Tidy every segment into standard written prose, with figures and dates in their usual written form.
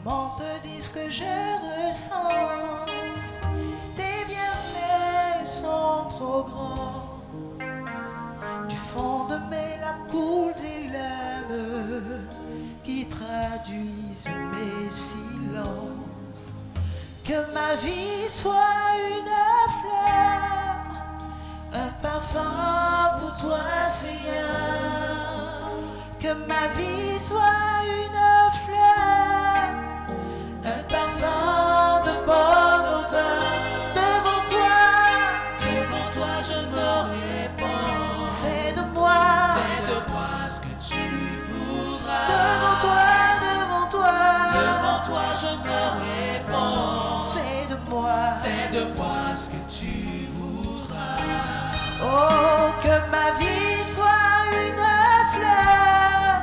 Comment te dire ce que je ressens? Tes bienfaits sont trop grands. Du fond de mes larmes coulent des larmes qui traduisent mes silences. Que ma vie soit une fleur, un parfum pour toi, Seigneur. Que ma vie soit une fleur, un parfum de bonne odeur. Devant toi je me répands. Fais de moi ce que tu voudras. Devant toi je me répands. Fais de moi ce que tu voudras. Oh, que ma vie soit une fleur,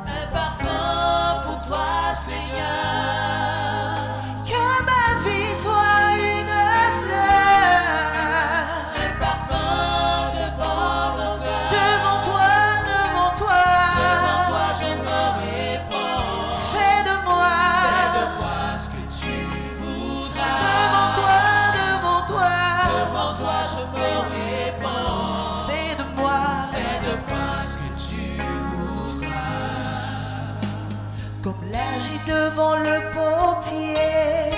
un parfum pour toi, Seigneur. Que ma vie soit une fleur, un parfum de bonne odeur. Devant toi je me répands. Fais de moi ce que tu voudras. Devant toi je me répands. Fais de moi ce que tu voudras. Comme l'agit devant le potier,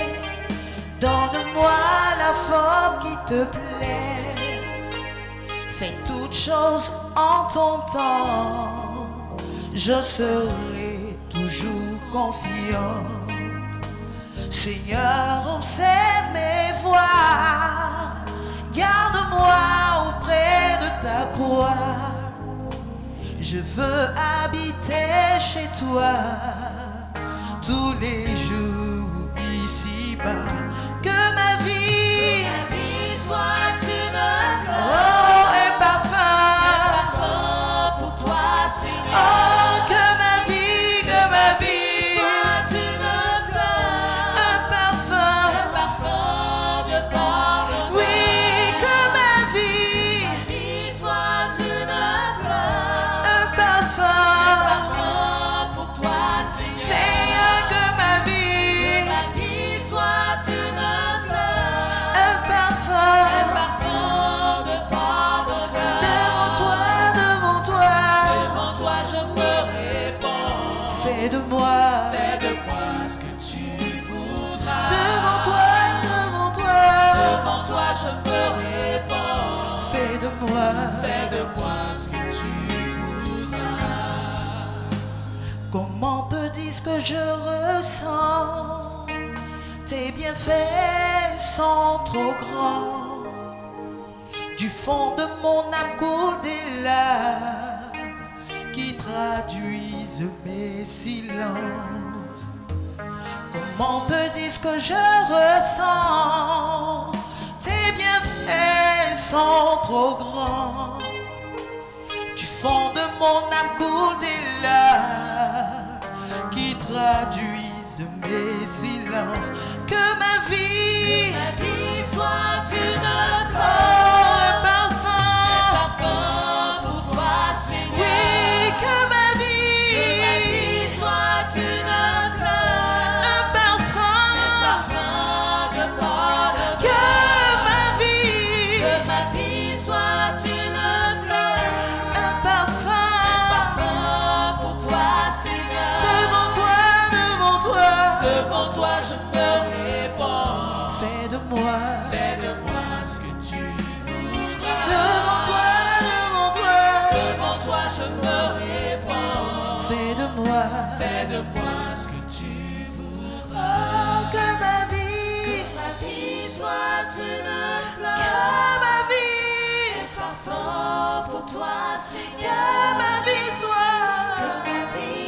donne-moi la forme qui te plaît. Fais toutes choses en ton temps, je serai toujours confiante. Seigneur, observe mes voies, garde-moi auprès de ta croix. Je veux habiter chez toi tous les jours ici-bas. Que ma vie soit une fleur, oh, un parfum pour toi, Seigneur. Oh, que ma vie soit une fleur, un parfum de bonne odeur. Oui, que ma vie soit une fleur, un parfum pour toi, Seigneur. Que ma vie soit une fleur, un parfum de bonne odeur. Devant toi je me répands. Fais de moi ce que tu voudras. Devant toi je me répands. Fais de moi ce que tu voudras. Comment te dire ce que je ressens? Tes bienfaits sont trop grands. Du fond de mon âme coulent des larmes qui traduisent mes silences. Comment te dire ce que je ressens? Tes bienfaits sont trop grands. Du fond de mon âme coulent des larmes qui traduisent mes silences. Que ma vie soit une fleur, un parfum pour toi, Seigneur. Oui, que ma vie soit une fleur, un parfum de bonne odeur. Que ma vie soit une fleur, un parfum pour toi, Seigneur. Devant toi je me répands. Fais de moi ce que tu voudras. Devant toi je me répands. Fais de moi ce que tu voudras. Oh, que ma vie soit une fleur, que ma vie un parfum pour toi, Seigneur. Que ma vie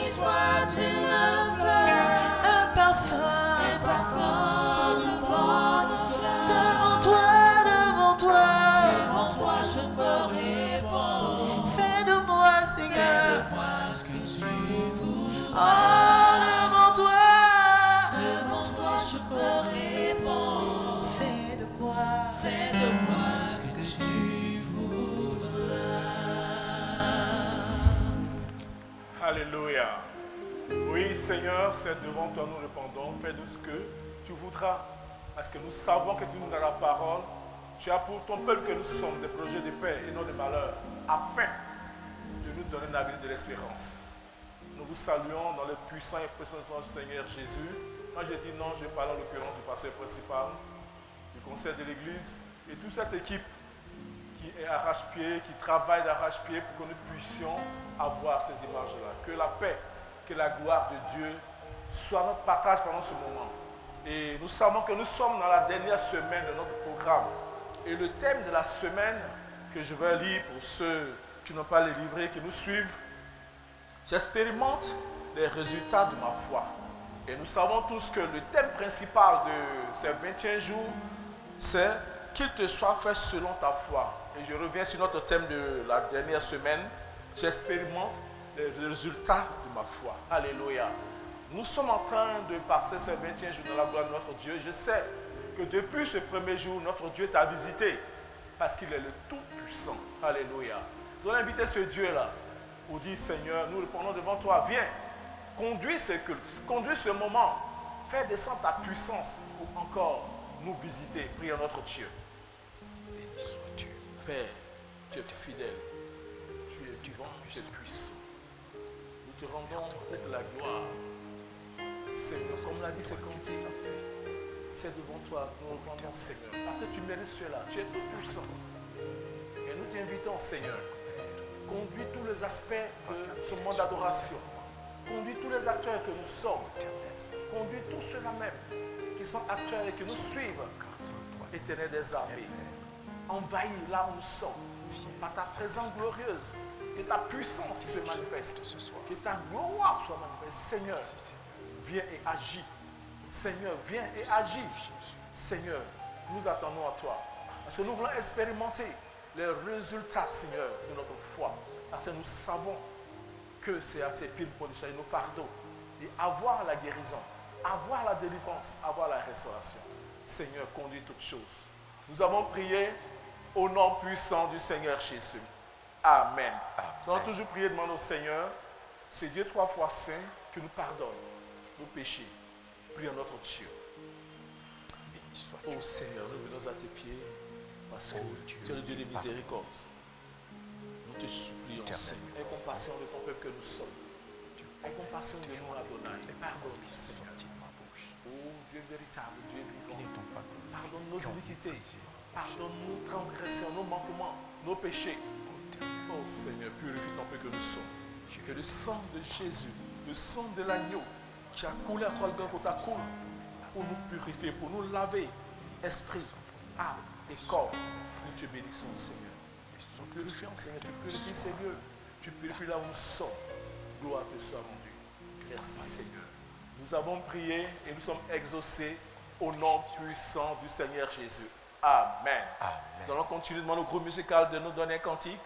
soit une fleur, un parfum de bonne odeur. Devant toi je me répands. Fais de moi, Seigneur, ce que tu voudras. Oh, devant toi je me répands. Fais de moi ce que tu voudras. Alléluia. Oui, Seigneur, c'est devant toi nous répondons. Fais-nous ce que tu voudras. Parce que nous savons que tu nous donnes la parole. Tu as pour ton peuple que nous sommes des projets de paix et non de malheur, afin de nous donner un avenir de l'espérance. Nous vous saluons dans le puissant et précieux nom du Seigneur Jésus. Quand je dis non, je parle en l'occurrence du pasteur principal, du conseil de l'église et toute cette équipe qui est arrache-pied, qui travaille d'arrache-pied pour que nous puissions avoir ces images-là. Que la paix, que la gloire de Dieu soit notre partage pendant ce moment. Et nous savons que nous sommes dans la dernière semaine de notre programme. Et le thème de la semaine que je vais lire pour ceux qui n'ont pas les livrets, qui nous suivent, j'expérimente les résultats de ma foi. Et nous savons tous que le thème principal de ces 21 jours, c'est qu'il te soit fait selon ta foi. Et je reviens sur notre thème de la dernière semaine, j'expérimente les résultats de ma foi. Alléluia. Nous sommes en train de passer ces 21 jours dans la gloire de notre Dieu. Je sais que depuis ce premier jour, notre Dieu t'a visité parce qu'il est le Tout-Puissant. Alléluia. Nous allons inviter ce Dieu-là pour dire, Seigneur, nous répondons devant toi, viens, conduis ce culte, conduis ce moment, fais descendre ta puissance pour encore nous visiter. Prions notre Dieu. Béni sois-tu. Père, tu es fidèle, tu es vivant, tu es puissant. Nous te rendons toute la gloire. Seigneur, comme l'a dit ce cantique, c'est devant toi, nous nous rendons, Seigneur, parce que tu mérites cela, tu es tout puissant. Et nous t'invitons, Seigneur, conduis tous les aspects de ce moment d'adoration, conduis tous les acteurs que nous sommes, conduis tous ceux-là même qui sont acteurs et qui nous suivent, Éternel des armées. Envahis là où nous sommes, par ta présence glorieuse, que ta puissance se manifeste, que ta gloire soit manifeste. Seigneur, viens et agis. Seigneur, viens et agis. Seigneur, nous attendons à toi. Parce que nous voulons expérimenter les résultats, Seigneur, de notre foi. Parce que nous savons que c'est à tes pieds pour décharger nos fardeaux. Et avoir la guérison, avoir la délivrance, avoir la restauration. Seigneur, conduis toutes choses. Nous avons prié au nom puissant du Seigneur Jésus. Amen. Nous allons toujours prier, demander au Seigneur, c'est Dieu 3 fois saint, qui nous pardonne nos péchés. Prions notre Dieu. Béni sois-tu. Oh Seigneur, nous venons à tes pieds parce que tu es le Dieu de miséricorde. Nous te supplions, Seigneur, aie compassion de ton peuple que nous sommes. Aie compassion de nous, Adonai. Pardonne-nous, Seigneur. Oh Dieu véritable, Dieu vivant. Pardonne nos iniquités. Pardonne nos transgressions, nos manquements, nos péchés. Oh Seigneur, purifie ton peuple que nous sommes. Que le sang de Jésus, le sang de l'agneau, qui a coulé à croix de Golgotha coule pour nous purifier, pour nous laver, esprit, âme et corps. Nous te bénissons, Seigneur. Nous purifions, Seigneur, tu purifies ces lieux, tu purifies là où nous sommes. Gloire te soit rendue. Merci, Seigneur. Nous avons prié et nous sommes exaucés au nom puissant du Seigneur Jésus. Amen. Amen. Nous allons continuer de demander au groupe musical de nous donner un cantique.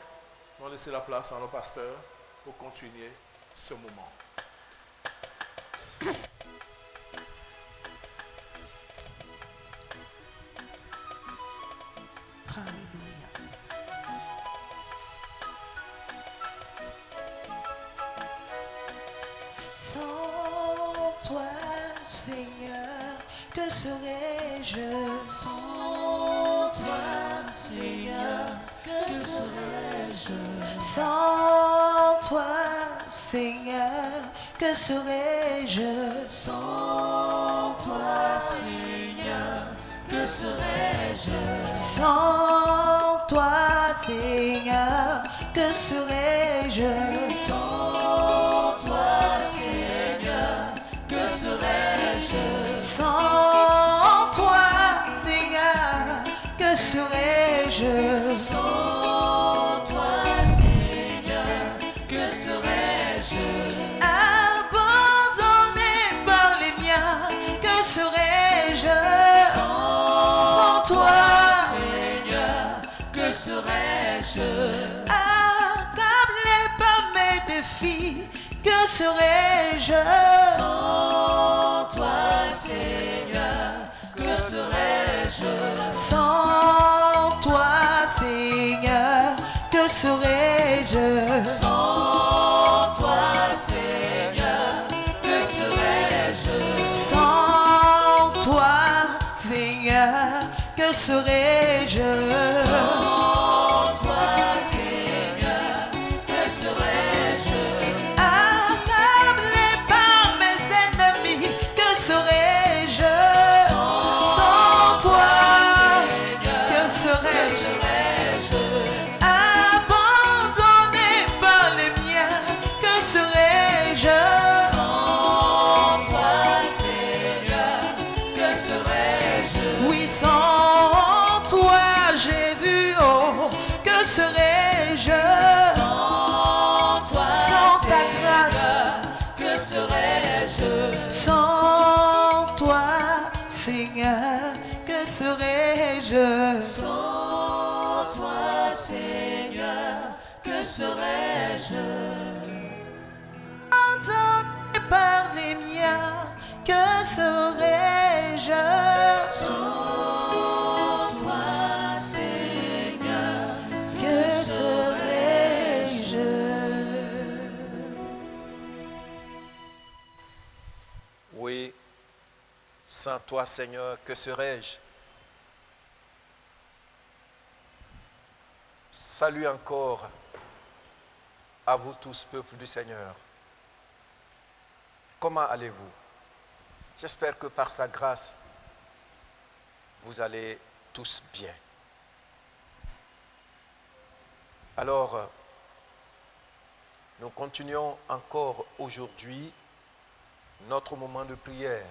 Nous allons laisser la place à nos pasteurs pour continuer ce moment. Sans toi, Seigneur, que serais-je? Sans toi, Seigneur, que serais-je? Sans toi, Seigneur, que serais-je? Sans toi, Seigneur, que serais-je? Sans toi, Seigneur, que serais-je? Sans toi, Seigneur, que serais-je? Sans toi, Seigneur, que serais-je? Sans toi, Seigneur, que serais-je? Abandonné par les miens, que serais-je? Sans toi, Seigneur, que serais-je? Accablé par mes défis, que serais-je? Sans toi, Seigneur, que serais-je? Sans toi, Seigneur, que serais-je? Sans toi, Seigneur, que serais-je? que serais-je? Sans toi, Seigneur, que serais-je? Accablé par mes ennemis, que serais-je? Sans toi, que serais-je? Abandonné par les miens, que serais-je? Sans toi, Seigneur, que serais-je? Oui, sans toi, Jésus, oh, que serais-je? Sans toi, Sans ta Seigneur, grâce, que serais-je? sans toi, Seigneur, que serais-je? Sans toi, Seigneur, que serais-je? Abandonné par les miens, que serais-je? Sans toi, Seigneur, Que serais-je? Oui, sans toi, Seigneur, que serais-je? Salut encore à vous tous, peuple du Seigneur. Comment allez-vous? J'espère que par sa grâce, vous allez tous bien. Alors, nous continuons encore aujourd'hui notre moment de prière.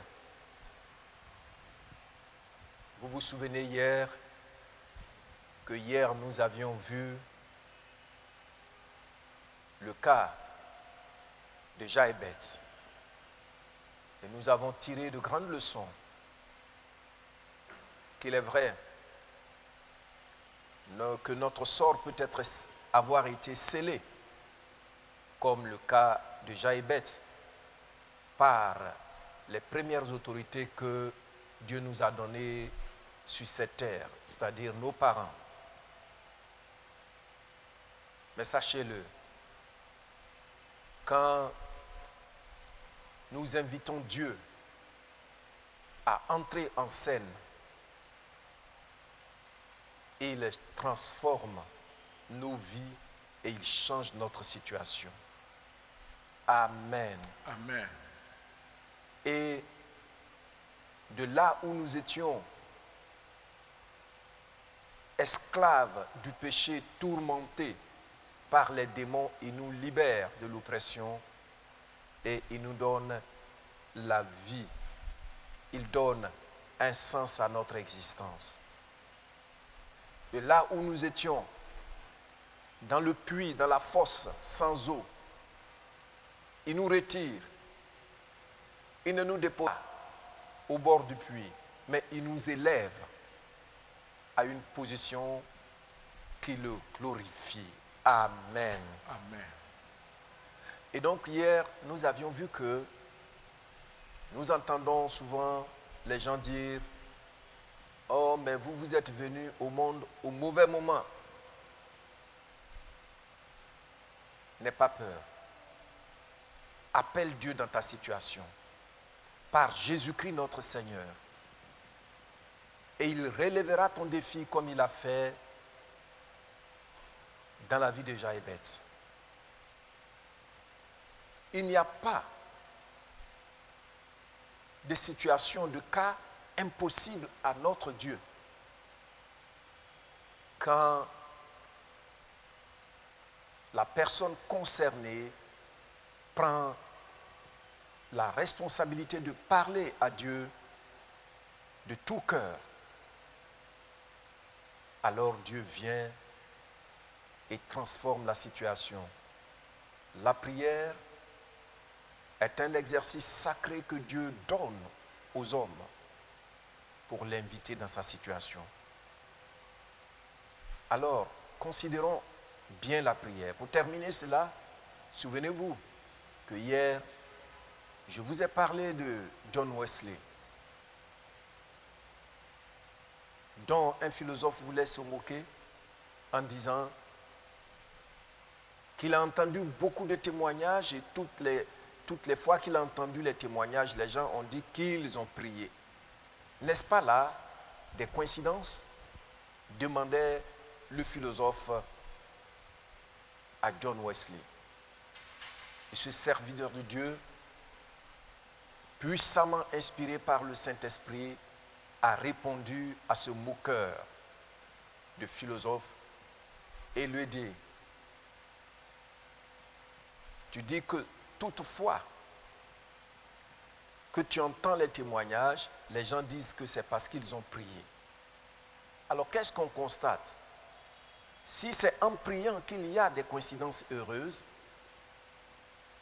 Vous vous souvenez que hier nous avions vu le cas de Jaébet. Et nous avons tiré de grandes leçons qu'il est vrai que notre sort peut avoir été scellé, comme le cas de Jaébet, par les premières autorités que Dieu nous a données sur cette terre, c'est-à-dire nos parents. Mais sachez-le, quand nous invitons Dieu à entrer en scène, il transforme nos vies et il change notre situation. Amen. Amen. Et de là où nous étions esclaves du péché, tourmentés par les démons, il nous libère de l'oppression et il nous donne la vie. Il donne un sens à notre existence. De là où nous étions, dans le puits, dans la fosse, sans eau, il nous retire. Il ne nous dépose pas au bord du puits, mais il nous élève à une position qui le glorifie. Amen. Amen. Et donc hier, nous avions vu que nous entendons souvent les gens dire « Oh, mais vous êtes venus au monde au mauvais moment. » N'aie pas peur. Appelle Dieu dans ta situation par Jésus-Christ notre Seigneur. Et il relèvera ton défi comme il a fait dans la vie de Jaébet. Il n'y a pas de situation, de cas impossible à notre Dieu. Quand la personne concernée prend la responsabilité de parler à Dieu de tout cœur, alors Dieu vient et transforme la situation. La prière est un exercice sacré que Dieu donne aux hommes pour l'inviter dans sa situation. Alors, considérons bien la prière. Pour terminer cela, souvenez-vous que hier, je vous ai parlé de John Wesley, dont un philosophe voulait se moquer en disant qu'il a entendu beaucoup de témoignages et toutes les fois qu'il a entendu les témoignages, les gens ont dit qu'ils ont prié. N'est-ce pas là des coïncidences? demandait le philosophe à John Wesley. Et ce serviteur de Dieu, puissamment inspiré par le Saint-Esprit, a répondu à ce moqueur de philosophe et lui dit, tu dis que toutefois que tu entends les témoignages, les gens disent que c'est parce qu'ils ont prié. Alors qu'est-ce qu'on constate? Si c'est en priant qu'il y a des coïncidences heureuses,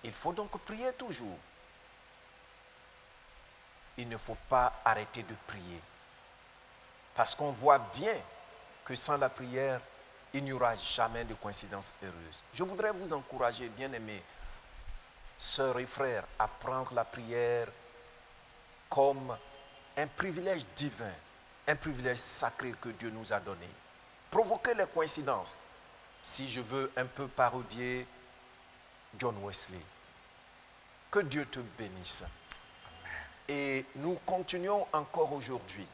il faut donc prier toujours. Il ne faut pas arrêter de prier. Parce qu'on voit bien que sans la prière, il n'y aura jamais de coïncidence heureuse. Je voudrais vous encourager, bien-aimés, sœurs et frères, à prendre la prière comme un privilège divin, un privilège sacré que Dieu nous a donné. Provoquer les coïncidences, si je veux un peu parodier John Wesley. Que Dieu te bénisse. Amen. Et nous continuons encore aujourd'hui.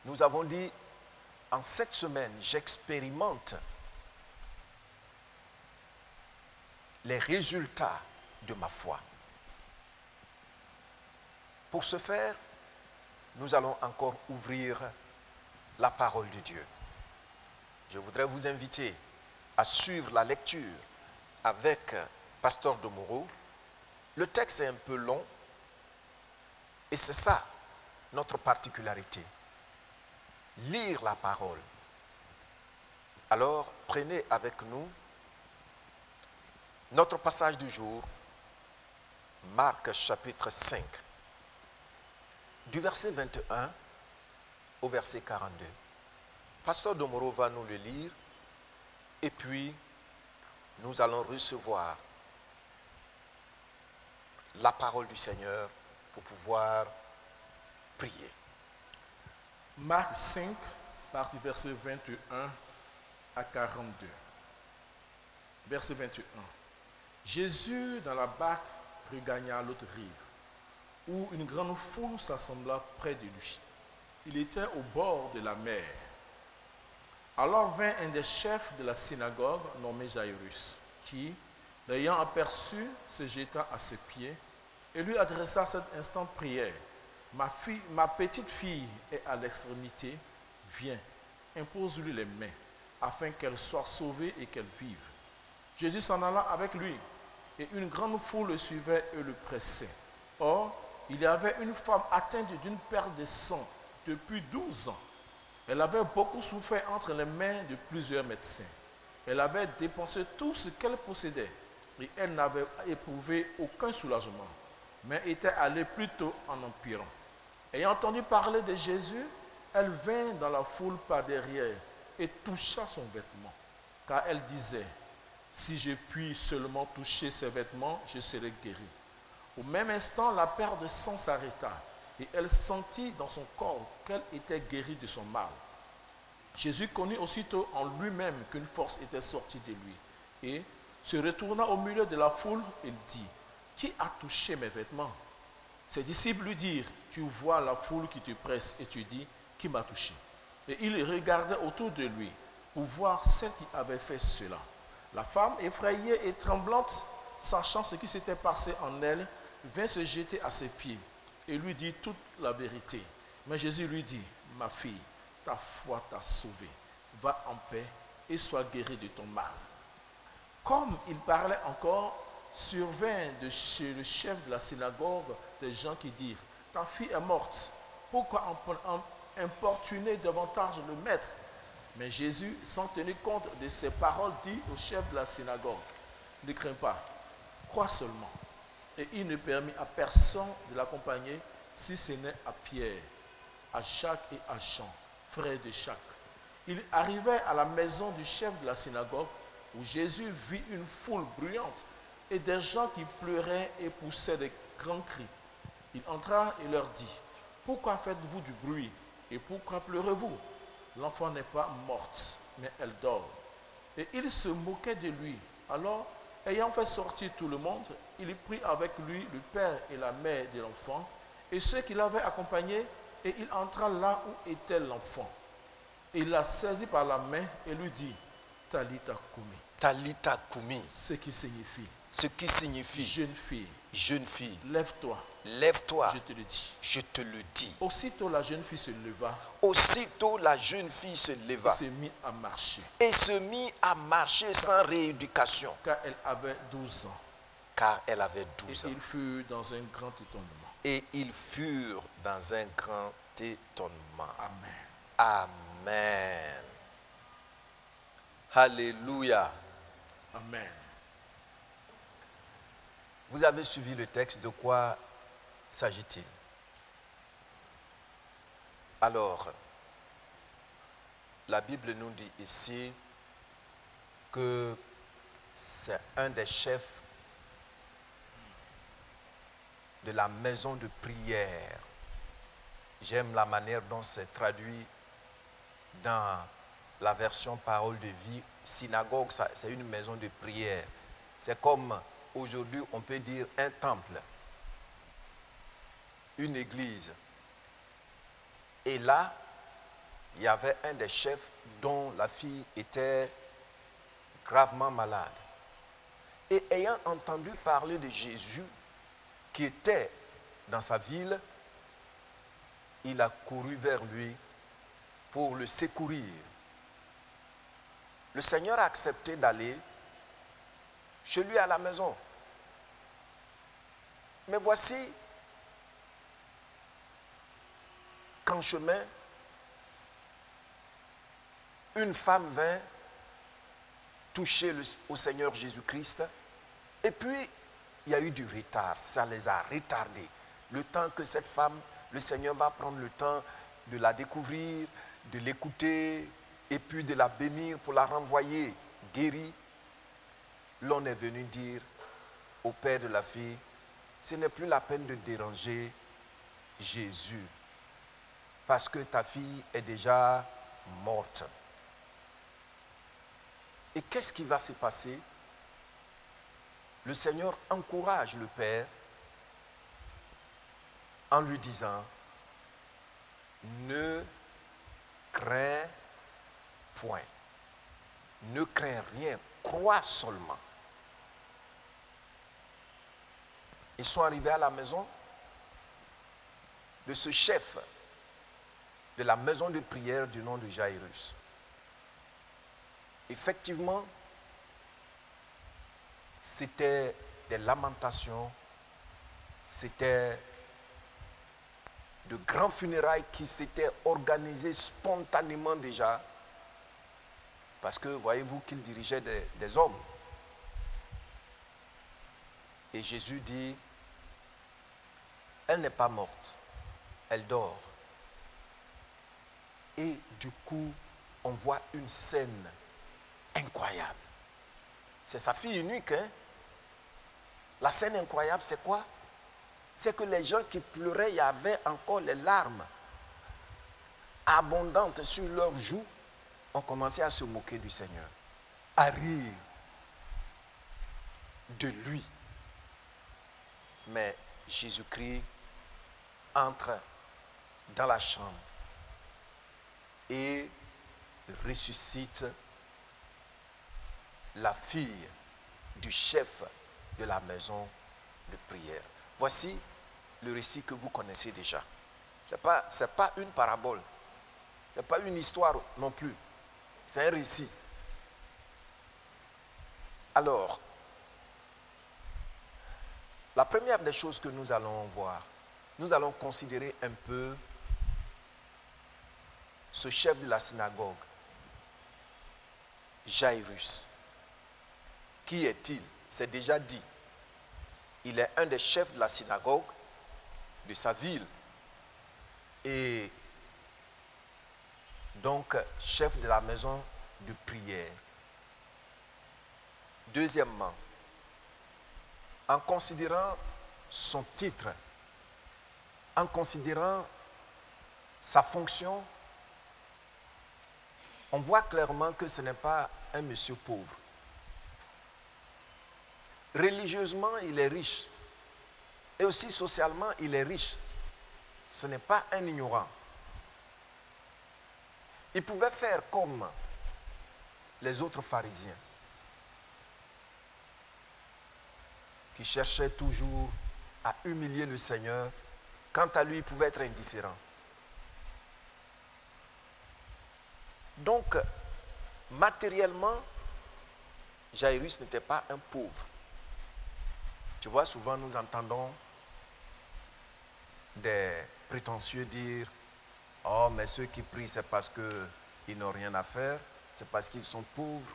Nous avons dit, en cette semaine, j'expérimente les résultats de ma foi. Pour ce faire, nous allons encore ouvrir la parole de Dieu. Je voudrais vous inviter à suivre la lecture avec Pasteur Domoro. Le texte est un peu long et c'est ça notre particularité. Lire la parole. Alors, prenez avec nous notre passage du jour, Marc chapitre 5, du verset 21 au verset 42. Pasteur Domoro va nous le lire et puis nous allons recevoir la parole du Seigneur pour pouvoir prier. Marc 5, part du verset 21 à 42. Verset 21. Jésus, dans la barque, regagna l'autre rive, où une grande foule s'assembla près de lui. Il était au bord de la mer. Alors vint un des chefs de la synagogue, nommé Jairus, qui, l'ayant aperçu, se jeta à ses pieds et lui adressa à cet instant prière. Ma petite fille est à l'extrémité, viens, impose-lui les mains, afin qu'elle soit sauvée et qu'elle vive. Jésus s'en alla avec lui, et une grande foule le suivait et le pressait. Or, il y avait une femme atteinte d'une perte de sang depuis 12 ans. Elle avait beaucoup souffert entre les mains de plusieurs médecins. Elle avait dépensé tout ce qu'elle possédait, et elle n'avait éprouvé aucun soulagement, mais était allée plutôt en empirant. Ayant entendu parler de Jésus, elle vint dans la foule par derrière et toucha son vêtement, car elle disait, si je puis seulement toucher ses vêtements, je serai guérie. Au même instant, la perte de sang s'arrêta et elle sentit dans son corps qu'elle était guérie de son mal. Jésus connut aussitôt en lui-même qu'une force était sortie de lui et, se retournant au milieu de la foule, il dit, qui a touché mes vêtements? Ses disciples lui dirent, tu vois la foule qui te presse et tu dis, qui m'a touché? Et il regardait autour de lui pour voir celle qui avait fait cela. La femme, effrayée et tremblante, sachant ce qui s'était passé en elle, vint se jeter à ses pieds et lui dit toute la vérité. Mais Jésus lui dit, ma fille, ta foi t'a sauvée. Va en paix et sois guérie de ton mal. Comme il parlait encore, survint de chez le chef de la synagogue des gens qui dirent, ta fille est morte, pourquoi importuner davantage le maître? Mais Jésus, sans tenir compte de ces paroles, dit au chef de la synagogue, ne crains pas, crois seulement. Et il ne permit à personne de l'accompagner, si ce n'est à Pierre, à Jacques et à Jean, frères de Jacques. Il arrivait à la maison du chef de la synagogue, où Jésus vit une foule bruyante et des gens qui pleuraient et poussaient des grands cris. Il entra et leur dit, pourquoi faites-vous du bruit et pourquoi pleurez-vous? L'enfant n'est pas morte, mais elle dort. Et il se moquait de lui. Alors, ayant fait sortir tout le monde, il prit avec lui le père et la mère de l'enfant et ceux qui l'avaient accompagné, et il entra là où était l'enfant. Il l'a saisi par la main et lui dit, Talita Kumi. Talita Kumi, Ce qui signifie, ce qui signifie, jeune fille, lève-toi, je te le dis. je te le dis. Aussitôt la jeune fille se leva Aussitôt la jeune fille se et leva se mit à marcher, et se mit à marcher sans rééducation, car elle avait 12 ans. car elle avait Et 12 ans. ils furent dans un grand étonnement. Et ils furent dans un grand étonnement. Amen. Amen. Alléluia. Amen. Vous avez suivi le texte, de quoi s'agit-il? Alors, la Bible nous dit ici que c'est un des chefs de la maison de prière. J'aime la manière dont c'est traduit dans la version parole de vie. Synagogue, c'est une maison de prière. C'est comme aujourd'hui, on peut dire un temple, une église. Et là, il y avait un des chefs dont la fille était gravement malade. Et ayant entendu parler de Jésus, qui était dans sa ville, il a couru vers lui pour le secourir. Le Seigneur a accepté d'aller chez lui à la maison. Mais voici qu'en chemin, une femme vint toucher au Seigneur Jésus-Christ, et puis il y a eu du retard, ça les a retardés. Le temps que cette femme, le Seigneur va prendre le temps de la découvrir, de l'écouter, et puis de la bénir pour la renvoyer guérie. L'on est venu dire au père de la fille, ce n'est plus la peine de déranger Jésus, parce que ta fille est déjà morte. Et qu'est-ce qui va se passer? Le Seigneur encourage le Père en lui disant, ne crains point, ne crains rien, crois seulement. Ils sont arrivés à la maison de ce chef de la maison de prière du nom de Jairus. Effectivement, c'était des lamentations, c'était de grands funérailles qui s'étaient organisés spontanément déjà, parce que voyez-vous qu'il dirigeait des hommes. Et Jésus dit, elle n'est pas morte, elle dort. Et du coup, on voit une scène incroyable. C'est sa fille unique, hein? La scène incroyable, c'est quoi? C'est que les gens qui pleuraient, il y avait encore les larmes abondantes sur leurs joues, ont commencé à se moquer du Seigneur, à rire de lui. Mais Jésus-Christ entre dans la chambre et ressuscite la fille du chef de la maison de prière. Voici le récit que vous connaissez déjà. Ce n'est pas une parabole, ce n'est pas une histoire non plus, c'est un récit. Alors, la première des choses que nous allons voir, nous allons considérer un peu ce chef de la synagogue, Jairus. Qui est-il? C'est déjà dit. Il est un des chefs de la synagogue de sa ville. Et donc, chef de la maison de prière. Deuxièmement, en considérant son titre, en considérant sa fonction, on voit clairement que ce n'est pas un monsieur pauvre. Religieusement, il est riche. Et aussi socialement, il est riche. Ce n'est pas un ignorant. Il pouvait faire comme les autres pharisiens qui cherchaient toujours à humilier le Seigneur. Quant à lui, il pouvait être indifférent. Donc, matériellement, Jairus n'était pas un pauvre. Tu vois, souvent nous entendons des prétentieux dire « Oh, mais ceux qui prient, c'est parce qu'ils n'ont rien à faire, c'est parce qu'ils sont pauvres,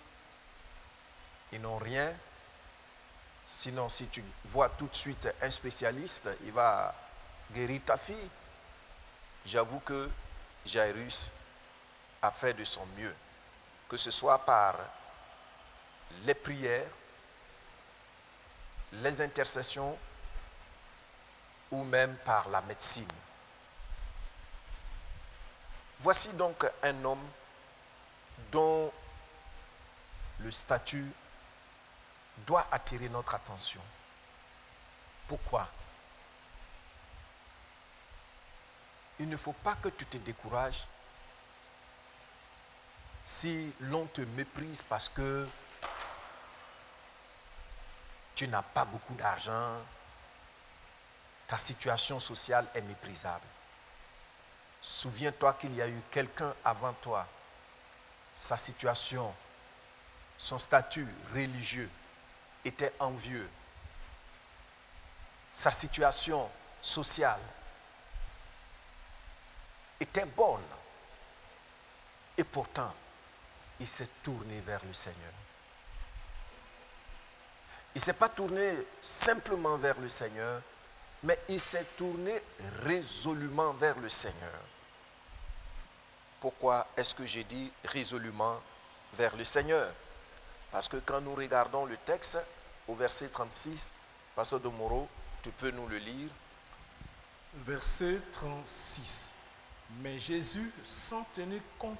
ils n'ont rien. » Sinon, si tu vois tout de suite un spécialiste, il va guérir ta fille. J'avoue que Jairus a fait de son mieux, que ce soit par les prières, les intercessions ou même par la médecine. Voici donc un homme dont le statut doit attirer notre attention. Pourquoi? Il ne faut pas que tu te décourages si l'on te méprise parce que tu n'as pas beaucoup d'argent, ta situation sociale est méprisable. Souviens-toi qu'il y a eu quelqu'un avant toi. Sa situation, son statut religieux était envieux. Sa situation sociale était bonne. Et pourtant, il s'est tourné vers le Seigneur. Il ne s'est pas tourné simplement vers le Seigneur, mais il s'est tourné résolument vers le Seigneur. Pourquoi est-ce que j'ai dit résolument vers le Seigneur? Parce que quand nous regardons le texte, au verset 36, Pasteur Domoro, tu peux nous le lire. Verset 36. Mais Jésus, sans tenir compte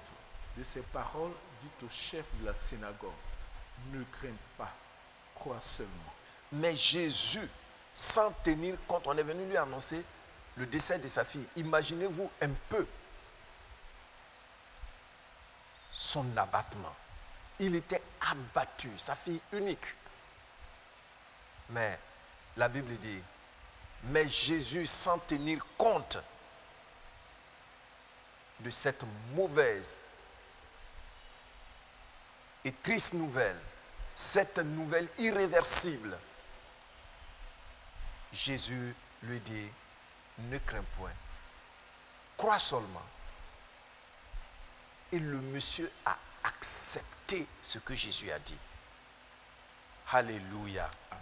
de ces paroles dites au chef de la synagogue, ne crains pas, crois seulement. Mais Jésus, sans tenir compte, on est venu lui annoncer le décès de sa fille. Imaginez-vous un peu son abattement. Il était abattu, sa fille unique. Mais la Bible dit, mais Jésus, sans tenir compte de cette mauvaise et triste nouvelle, cette nouvelle irréversible, Jésus lui dit, ne crains point, crois seulement. Et le monsieur a accepté ce que Jésus a dit. Alléluia. Amen.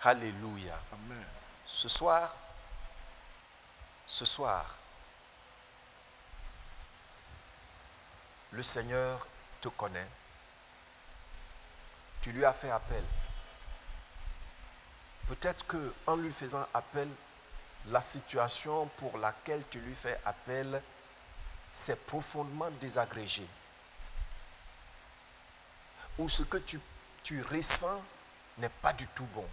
Alléluia. Amen. Ce soir, le Seigneur te connaît. Tu lui as fait appel. Peut-être qu'en lui faisant appel, la situation pour laquelle tu lui fais appel s'est profondément désagrégée. Ou ce que tu ressens n'est pas du tout bon.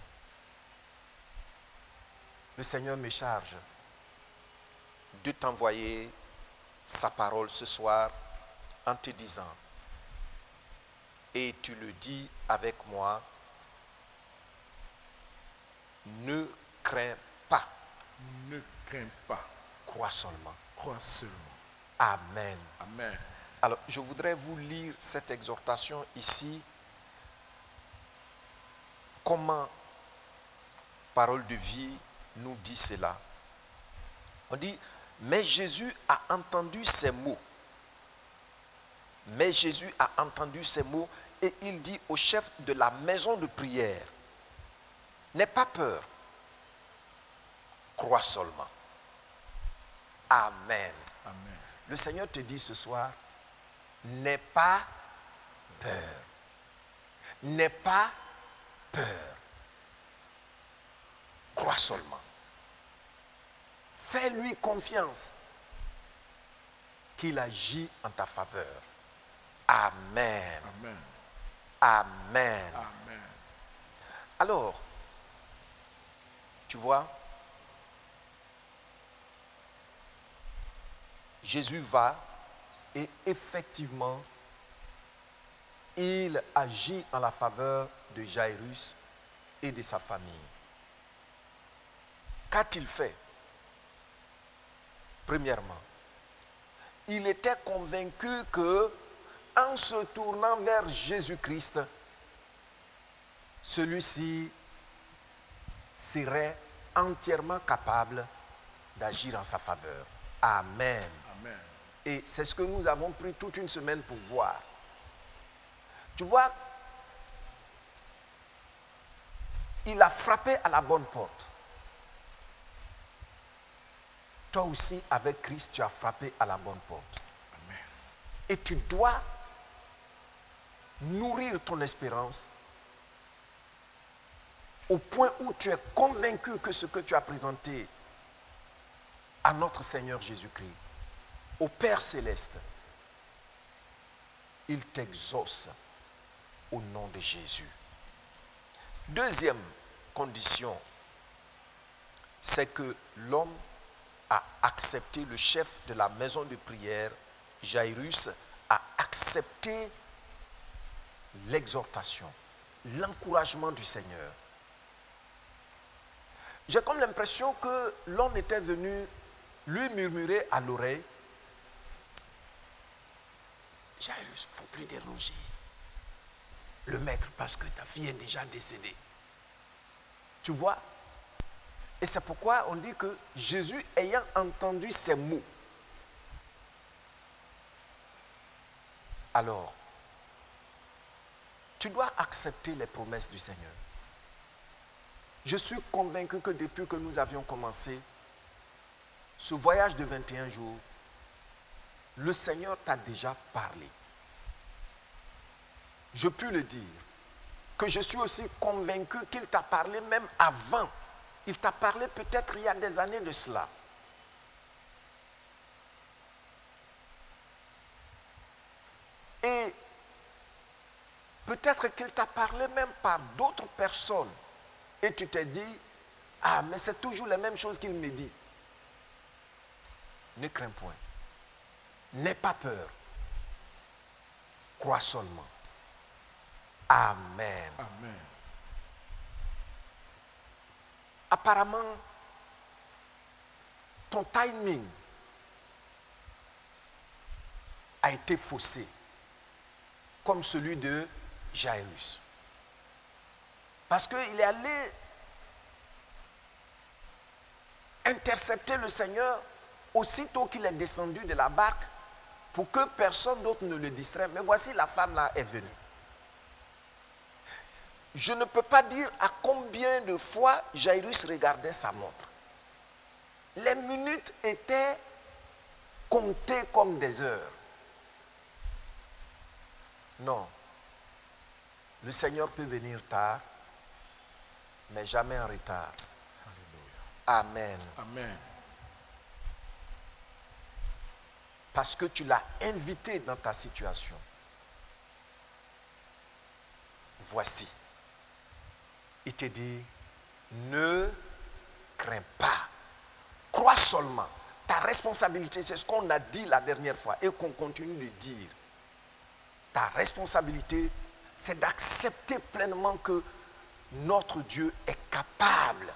Le Seigneur me charge de t'envoyer sa parole ce soir en te disant, et tu le dis avec moi, ne crains pas. Ne crains pas, Crois seulement. crois seulement. Amen. Amen. Alors, je voudrais vous lire cette exhortation ici. Comment Parole de vie nous dit cela. On dit, mais Jésus a entendu ces mots. Mais Jésus a entendu ces mots et il dit au chef de la maison de prière, n'aie pas peur, crois seulement. Amen. Amen. Le Seigneur te dit ce soir, n'aie pas peur. N'aie pas peur. Crois seulement. Fais-lui confiance qu'il agit en ta faveur. Amen. Amen. Amen. Amen. Alors, tu vois, Jésus va Et effectivement, il agit en la faveur de Jairus et de sa famille. Qu'a-t-il fait? Premièrement, il était convaincu que, en se tournant vers Jésus-Christ, celui-ci serait entièrement capable d'agir en sa faveur. Amen. Amen. Et c'est ce que nous avons pris toute une semaine pour voir. Tu vois, il a frappé à la bonne porte. Toi aussi, avec Christ, tu as frappé à la bonne porte. Amen. Et tu dois nourrir ton espérance au point où tu es convaincu que ce que tu as présenté à notre Seigneur Jésus-Christ, au Père Céleste, il t'exauce au nom de Jésus. Deuxième condition, c'est que l'homme a accepté, le chef de la maison de prière, Jairus, a accepté l'exhortation, l'encouragement du Seigneur. J'ai comme l'impression que l'homme était venu lui murmurer à l'oreille, Jairus, il ne faut plus déranger le maître parce que ta fille est déjà décédée. Tu vois? Et c'est pourquoi on dit que Jésus, ayant entendu ces mots, alors, tu dois accepter les promesses du Seigneur. Je suis convaincu que depuis que nous avions commencé ce voyage de 21 jours, le Seigneur t'a déjà parlé. Je puis le dire, que je suis aussi convaincu qu'il t'a parlé même avant. Il t'a parlé peut-être il y a des années de cela. Et peut-être qu'il t'a parlé même par d'autres personnes. Et tu t'es dit, ah, mais c'est toujours la même chose qu'il me dit. Ne crains point. N'aie pas peur. Crois seulement. Amen. Amen. Apparemment, ton timing a été faussé, comme celui de Jairus. Parce qu'il est allé intercepter le Seigneur aussitôt qu'il est descendu de la barque pour que personne d'autre ne le distrait. Mais voici, la femme là est venue. Je ne peux pas dire à combien de fois Jairus regardait sa montre. Les minutes étaient comptées comme des heures. Non. Le Seigneur peut venir tard, mais jamais en retard. Amen. Amen. Parce que tu l'as invité dans ta situation. Voici. Il te dit, ne crains pas. Crois seulement. Ta responsabilité, c'est ce qu'on a dit la dernière fois et qu'on continue de dire. Ta responsabilité, c'est d'accepter pleinement que notre Dieu est capable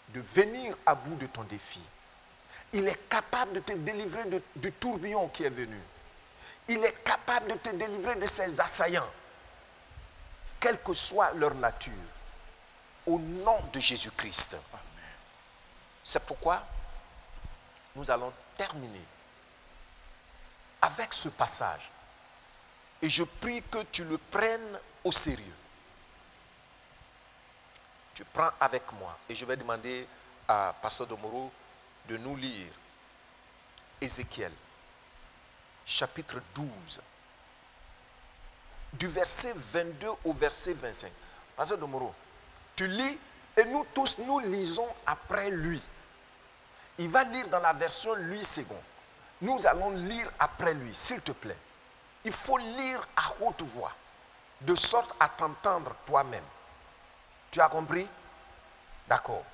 de venir à bout de ton défi. Il est capable de te délivrer du tourbillon qui est venu. Il est capable de te délivrer de ses assaillants, quelle que soit leur nature, au nom de Jésus-Christ. C'est pourquoi nous allons terminer avec ce passage. Et je prie que tu le prennes au sérieux. Tu prends avec moi et je vais demander à Pasteur Domoro de nous lire Ézéchiel, chapitre 12, du verset 22 au verset 25. Pasteur Domoro, tu lis et nous tous, nous lisons après lui. Il va lire dans la version lui second. Nous allons lire après lui, s'il te plaît. Il faut lire à haute voix, de sorte à t'entendre toi-même. Tu as compris? D'accord.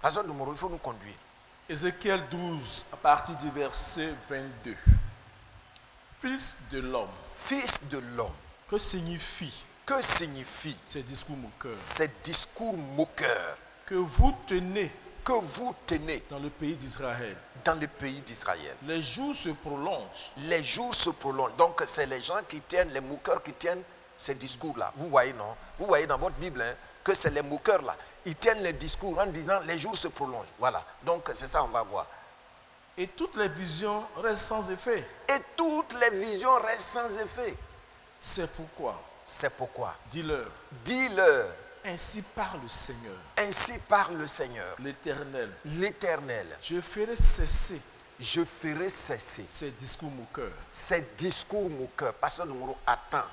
Pasteur Domoro, il faut nous conduire. Ézéchiel 12, à partir du verset 22. Fils de l'homme. Fils de l'homme. Que signifie Que signifie ces discours moqueurs? ces discours moqueurs Que vous tenez que vous tenez dans le pays d'Israël. dans le pays d'Israël? Les jours se prolongent. Les jours se prolongent. Donc, c'est les gens qui tiennent, les moqueurs qui tiennent ces discours-là. Vous voyez, non? Vous voyez dans votre Bible hein, que c'est les moqueurs-là. Ils tiennent les discours en disant les jours se prolongent. Voilà. Donc, c'est ça, on va voir. Et toutes les visions restent sans effet. Et toutes les visions restent sans effet. C'est pourquoi, C'est pourquoi, dis-leur, dis-leur, ainsi parle le Seigneur, ainsi parle le Seigneur, l'Éternel. l'Éternel. Je ferai cesser Je ferai cesser ces discours moqueurs. ces discours moqueurs. Pasteur de Moreau, attends.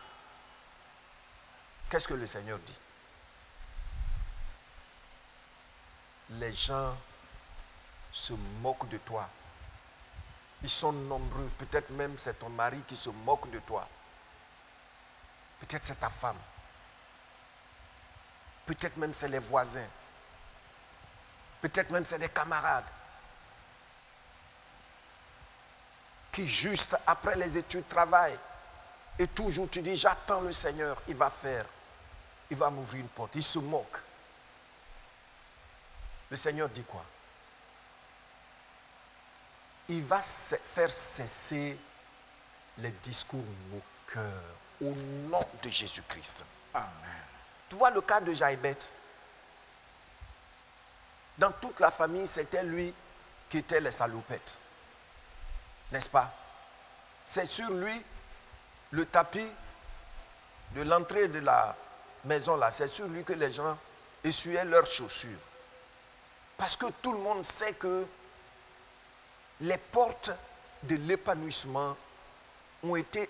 Qu'est-ce que le Seigneur dit? Les gens se moquent de toi. Ils sont nombreux. Peut-être même c'est ton mari qui se moque de toi. Peut-être c'est ta femme. Peut-être même c'est les voisins. Peut-être même c'est des camarades. Qui juste après les études travaillent. Et toujours tu dis, j'attends le Seigneur, il va faire. Il va m'ouvrir une porte. Il se moque. Le Seigneur dit quoi? Il va faire cesser les discours moqueurs au nom de Jésus-Christ. Amen. Tu vois le cas de Jaïbeth. Dans toute la famille, c'était lui qui était les salopettes. N'est-ce pas? C'est sur lui le tapis de l'entrée de la maison là. C'est sur lui que les gens essuyaient leurs chaussures. Parce que tout le monde sait que les portes de l'épanouissement ont été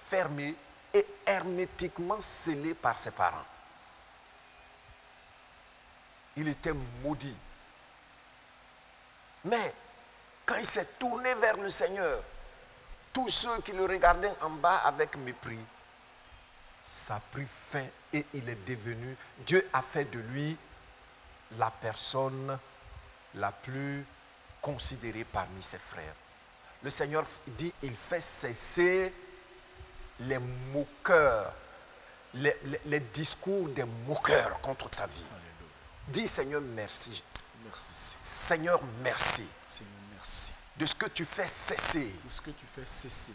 fermées et hermétiquement scellées par ses parents. Il était maudit. Mais quand il s'est tourné vers le Seigneur, tous ceux qui le regardaient en bas avec mépris, ça a pris fin et il est devenu, Dieu a fait de lui la personne la plus considérée parmi ses frères. Le Seigneur dit, il fait cesser les moqueurs, les discours des moqueurs contre ta vie. Dis Seigneur merci. Merci. Seigneur merci. Seigneur, merci. De ce que tu fais cesser De ce que tu fais cesser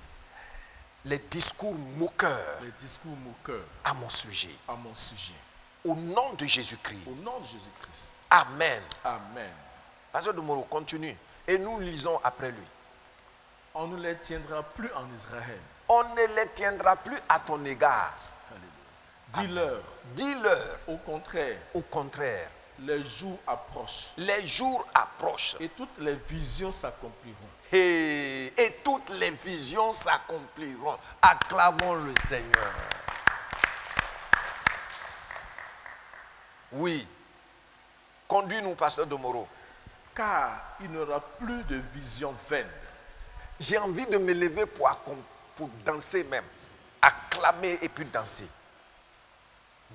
les discours moqueurs les discours moqueurs à mon sujet. à mon sujet. Au nom de Jésus-Christ. Au nom de Jésus-Christ. Amen. Amen. Pasteur de Moro, continue. Et nous lisons après lui. On ne les tiendra plus en Israël. On ne les tiendra plus à ton égard. Dis-leur, Dis-leur, au contraire, au contraire, les jours approchent les jours approchent et toutes les visions s'accompliront. et toutes les visions s'accompliront. Acclamons le Seigneur. Oui. Conduis-nous, pasteur de Moro. Car il n'y aura plus de visions vaines. J'ai envie de me lever pour danser même. Acclamer et puis danser.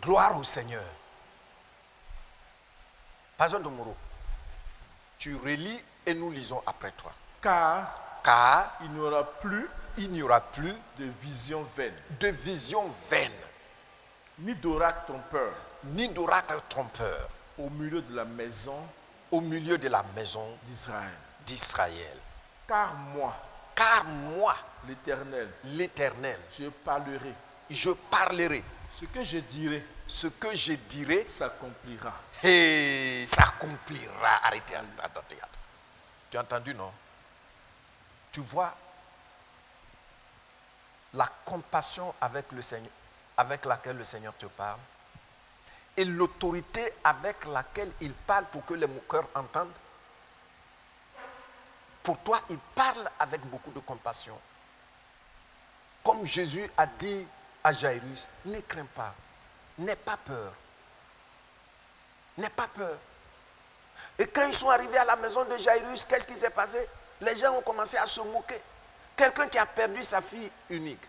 Gloire au Seigneur. Pasteur de Moro, tu relis et nous lisons après toi. Car il n'y aura plus il n'y aura plus de visions vaines, de visions vaines, ni d'oracle trompeur ni d'oracle trompeur au milieu de la maison au milieu de la maison d'Israël. d'Israël. Car moi, l'Éternel, je parlerai. Ce que je dirai S'accomplira. et s'accomplira. Arrêtez, attends. Tu as entendu, non? Tu vois la compassion avec le Seigneur, avec laquelle le Seigneur te parle, et l'autorité avec laquelle il parle pour que les moqueurs entendent. Pour toi, il parle avec beaucoup de compassion. Comme Jésus a dit à Jairus, ne crains pas, n'aie pas peur. N'aie pas peur. Et quand ils sont arrivés à la maison de Jairus, qu'est-ce qui s'est passé? Les gens ont commencé à se moquer. Quelqu'un qui a perdu sa fille unique.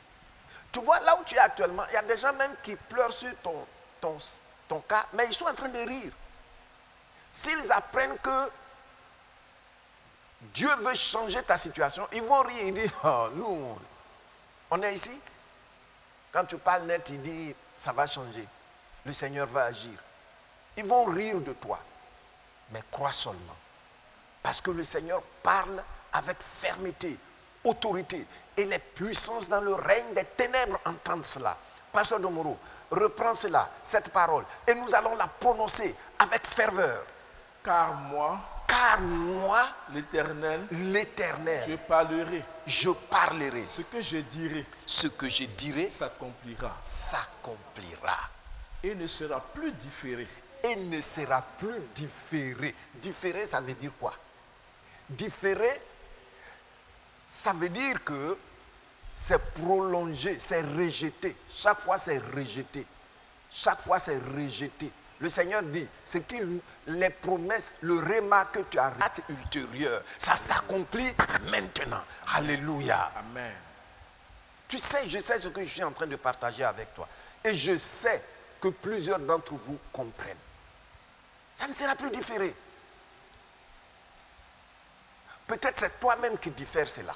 Tu vois, là où tu es actuellement, il y a des gens même qui pleurent sur ton cas, mais ils sont en train de rire. S'ils apprennent que Dieu veut changer ta situation, ils vont rire. Ils disent, oh, nous, On est ici? Quand tu parles net, il dit, ça va changer. Le Seigneur va agir. Ils vont rire de toi. Mais crois seulement. Parce que le Seigneur parle avec fermeté, autorité. Et les puissances dans le règne des ténèbres entendent cela. Pasteur Domoro, reprends cela, cette parole. Et nous allons la prononcer avec ferveur. Car moi, l'Éternel, je parlerai. Je parlerai. Ce que je dirai, s'accomplira. Et ne sera plus différé. Différé, ça veut dire quoi? Différé, ça veut dire que c'est prolongé, c'est rejeté. Chaque fois, c'est rejeté. Le Seigneur dit, c'est que les promesses, le réma que tu as ultérieur, ça s'accomplit maintenant. Alléluia. Amen. Tu sais, je sais ce que je suis en train de partager avec toi. Et je sais que plusieurs d'entre vous comprennent. Ça ne sera plus différé. Peut-être c'est toi-même qui diffère cela.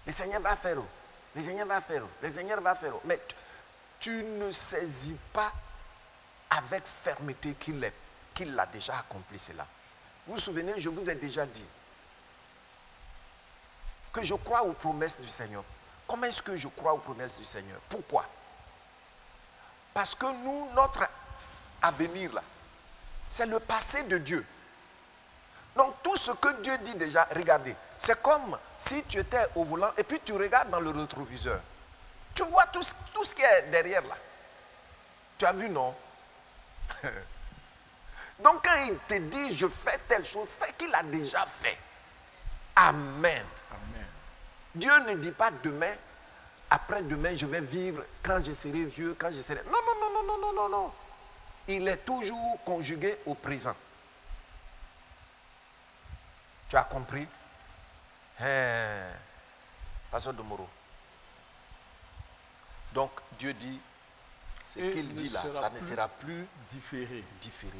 Le Seigneur va faire. Le Seigneur va faire. Mais tu ne saisis pas avec fermeté qu'il a déjà accompli cela. Vous vous souvenez, je vous ai déjà dit que je crois aux promesses du Seigneur. Comment est-ce que je crois aux promesses du Seigneur? Pourquoi? Parce que nous, notre avenir là, c'est le passé de Dieu. Donc tout ce que Dieu dit déjà, regardez, c'est comme si tu étais au volant et puis tu regardes dans le rétroviseur. Tu vois tout ce qui est derrière là. Tu as vu, non? Donc quand il te dit je fais telle chose, c'est qu'il a déjà fait. Amen. Amen. Dieu ne dit pas demain, après-demain je vais vivre quand je serai vieux, quand je serai... Non. Il est toujours conjugué au présent. Tu as compris? Pasteur Domoro. Donc Dieu dit, ce qu'il dit là, ça ne sera plus différé.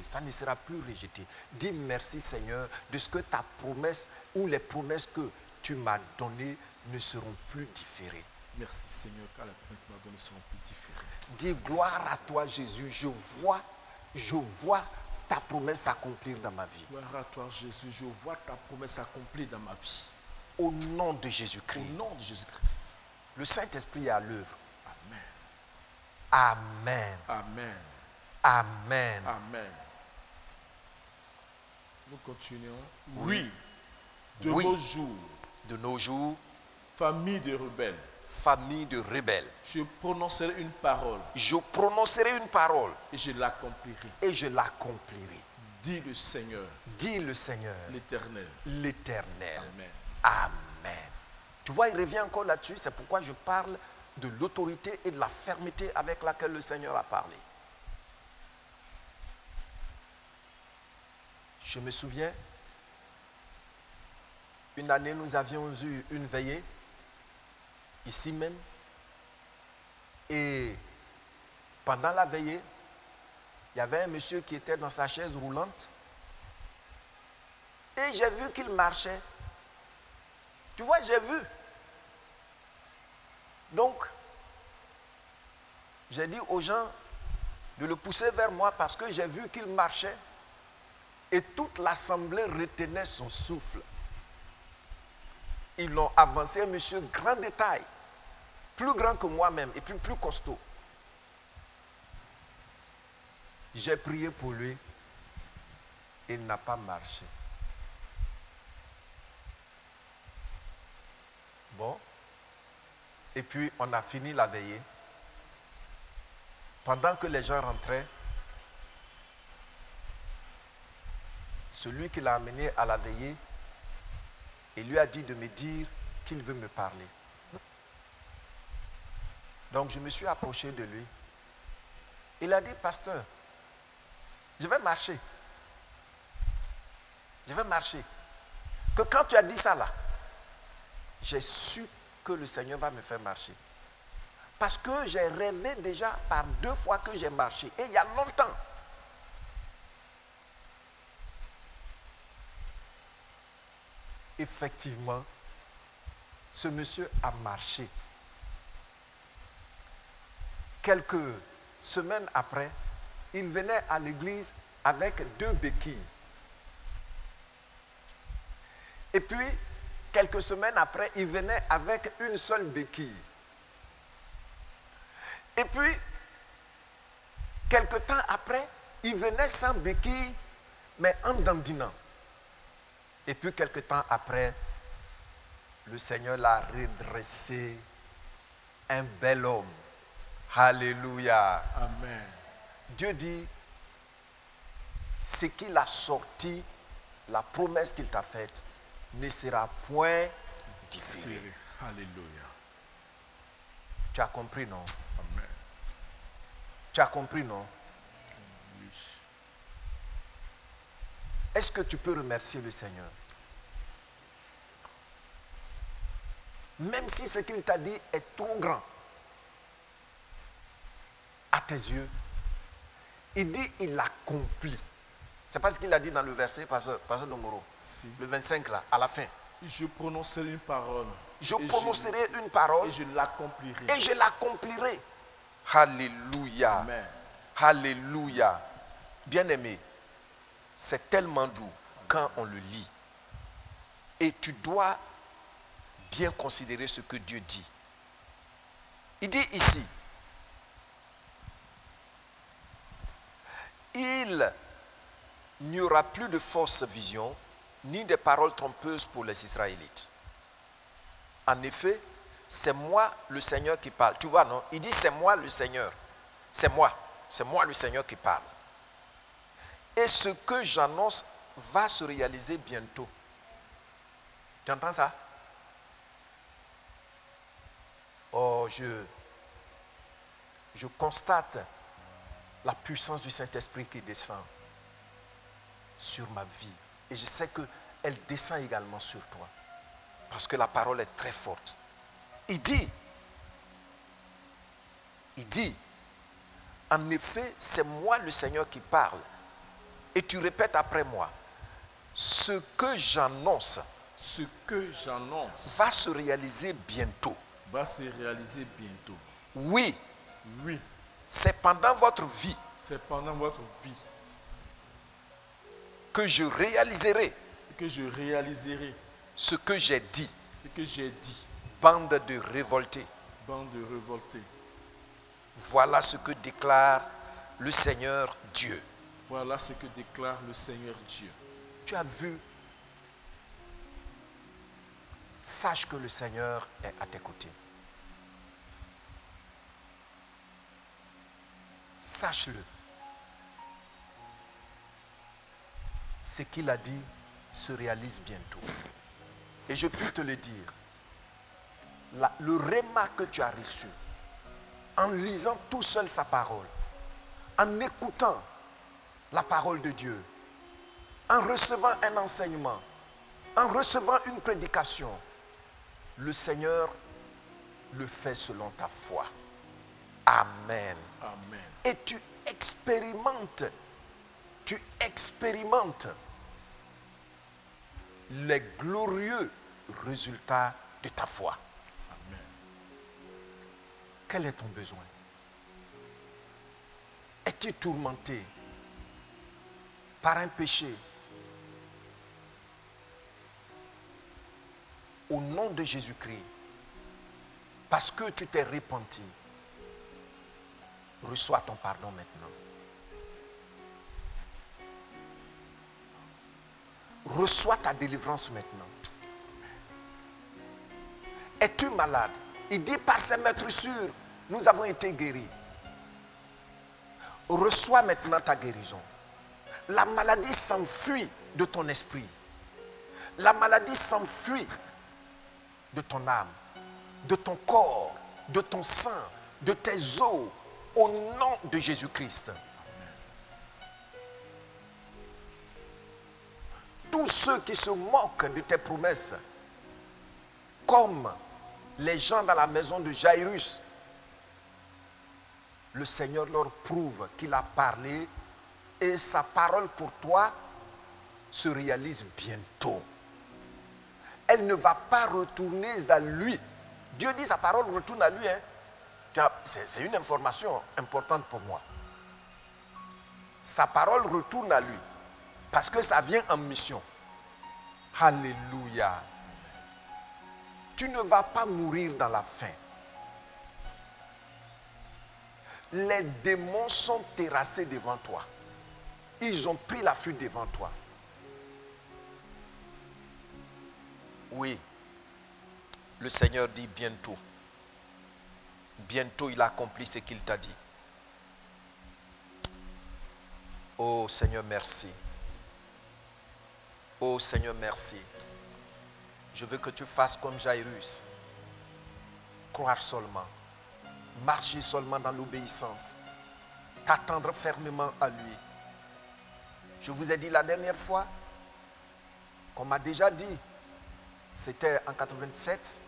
Ça ne sera plus rejeté. Dis merci Seigneur de ce que ta promesse ou les promesses que tu m'as données ne seront plus différées. Merci Seigneur car les promesses que tu m'as données ne seront plus différées. Dis gloire à toi Jésus, je vois ta promesse s'accomplir dans ma vie. Gloire à toi Jésus, je vois ta promesse s'accomplir dans ma vie. Au nom de Jésus-Christ. Au nom de Jésus-Christ. Le Saint-Esprit est à l'œuvre. Amen. Amen. Amen. Amen. Nous continuons. Oui. De nos jours. Famille de rebelles. Je prononcerai une parole. Et je l'accomplirai. Dit le Seigneur. L'Éternel. Amen. Amen. Tu vois, il revient encore là-dessus. C'est pourquoi je parle de l'autorité et de la fermeté avec laquelle le Seigneur a parlé. Je me souviens, une année, nous avions eu une veillée, ici même, et pendant la veillée, il y avait un monsieur qui était dans sa chaise roulante, et j'ai vu qu'il marchait. Tu vois, j'ai vu. Donc, j'ai dit aux gens de le pousser vers moi parce que j'ai vu qu'il marchait et toute l'assemblée retenait son souffle. Ils l'ont avancé, un monsieur grand de taille, plus grand que moi-même et puis plus costaud. J'ai prié pour lui, il n'a pas marché. Bon. Et puis, on a fini la veillée. Pendant que les gens rentraient, celui qui l'a amené à la veillée, il lui a dit de me dire qu'il veut me parler. Donc, je me suis approché de lui. Il a dit, pasteur, je vais marcher. Que quand tu as dit ça là, j'ai su que le Seigneur va me faire marcher. Parce que j'ai rêvé déjà par 2 fois que j'ai marché. Et il y a longtemps. Effectivement, ce monsieur a marché. Quelques semaines après, il venait à l'église avec 2 béquilles. Et puis, quelques semaines après, il venait avec une seule béquille. Et puis, quelque temps après, il venait sans béquille, mais en dandinant. Et puis, quelque temps après, le Seigneur l'a redressé, un bel homme. Alléluia. Amen. Dieu dit, ce qu'il a sorti, la promesse qu'il t'a faite, ne sera point différée. Alléluia. Tu as compris, non? Amen. Tu as compris, non? Oui. Est-ce que tu peux remercier le Seigneur? Même si ce qu'il t'a dit est trop grand à tes yeux, il dit il accomplit. C'est pas ce qu'il a dit dans le verset, Pasteur Domoro, Si. le 25 là, à la fin. Je prononcerai une parole. Je prononcerai une parole et je l'accomplirai. et je l'accomplirai. Alléluia. Amen. Alléluia. Bien-aimé, c'est tellement doux quand on le lit. Et tu dois bien considérer ce que Dieu dit. Il dit ici, il n'y aura plus de fausses visions, ni de paroles trompeuses pour les Israélites. En effet, c'est moi le Seigneur qui parle. Tu vois, non? Il dit c'est moi le Seigneur. C'est moi le Seigneur qui parle. Et ce que j'annonce va se réaliser bientôt. Tu entends ça? Oh, je constate la puissance du Saint-Esprit qui descend sur ma vie. Et je sais qu'elle descend également sur toi. Parce que la parole est très forte. Il dit, en effet, c'est moi le Seigneur qui parle. Et tu répètes après moi, ce que j'annonce va se réaliser bientôt. Va se réaliser bientôt. Oui, Oui, c'est pendant votre vie c'est pendant votre vie que je réaliserai que je réaliserai ce que j'ai dit. ce que j'ai dit. Bande de révoltés. Bande de révoltés. Voilà ce que déclare le Seigneur Dieu. Voilà ce que déclare le Seigneur Dieu. Tu as vu? Sache que le Seigneur est à tes côtés. Sache-le. Ce qu'il a dit se réalise bientôt. Et je peux te le dire, le réma que tu as reçu, en lisant tout seul sa parole, en écoutant la parole de Dieu, en recevant un enseignement, en recevant une prédication, le Seigneur le fait selon ta foi. Amen. Amen. Et tu expérimentes les glorieux résultats de ta foi. Amen. Quel est ton besoin? Es-tu tourmenté par un péché? Au nom de Jésus-Christ, parce que tu t'es repenti, reçois ton pardon maintenant. Reçois ta délivrance maintenant. Es-tu malade? Il dit par ses maîtrissures, nous avons été guéris. Reçois maintenant ta guérison. La maladie s'enfuit de ton esprit. La maladie s'enfuit de ton âme, de ton corps, de ton sang, de tes os, au nom de Jésus-Christ. Tous ceux qui se moquent de tes promesses, comme les gens dans la maison de Jairus, le Seigneur leur prouve qu'il a parlé et sa parole pour toi se réalise bientôt. elle ne va pas retourner à lui. Dieu dit sa parole retourne à lui. Hein. C'est une information importante pour moi. Sa parole retourne à lui. Parce que ça vient en mission. Alléluia. Tu ne vas pas mourir dans la faim. Les démons sont terrassés devant toi. Ils ont pris la fuite devant toi. Oui, le Seigneur dit bientôt. Bientôt il accomplit ce qu'il t'a dit. Oh Seigneur, merci. Oh Seigneur, merci. Je veux que tu fasses comme Jairus. Croire seulement. Marcher seulement dans l'obéissance. T'attendre fermement à lui. Je vous ai dit la dernière fois, qu'on m'a déjà dit, c'était en 87,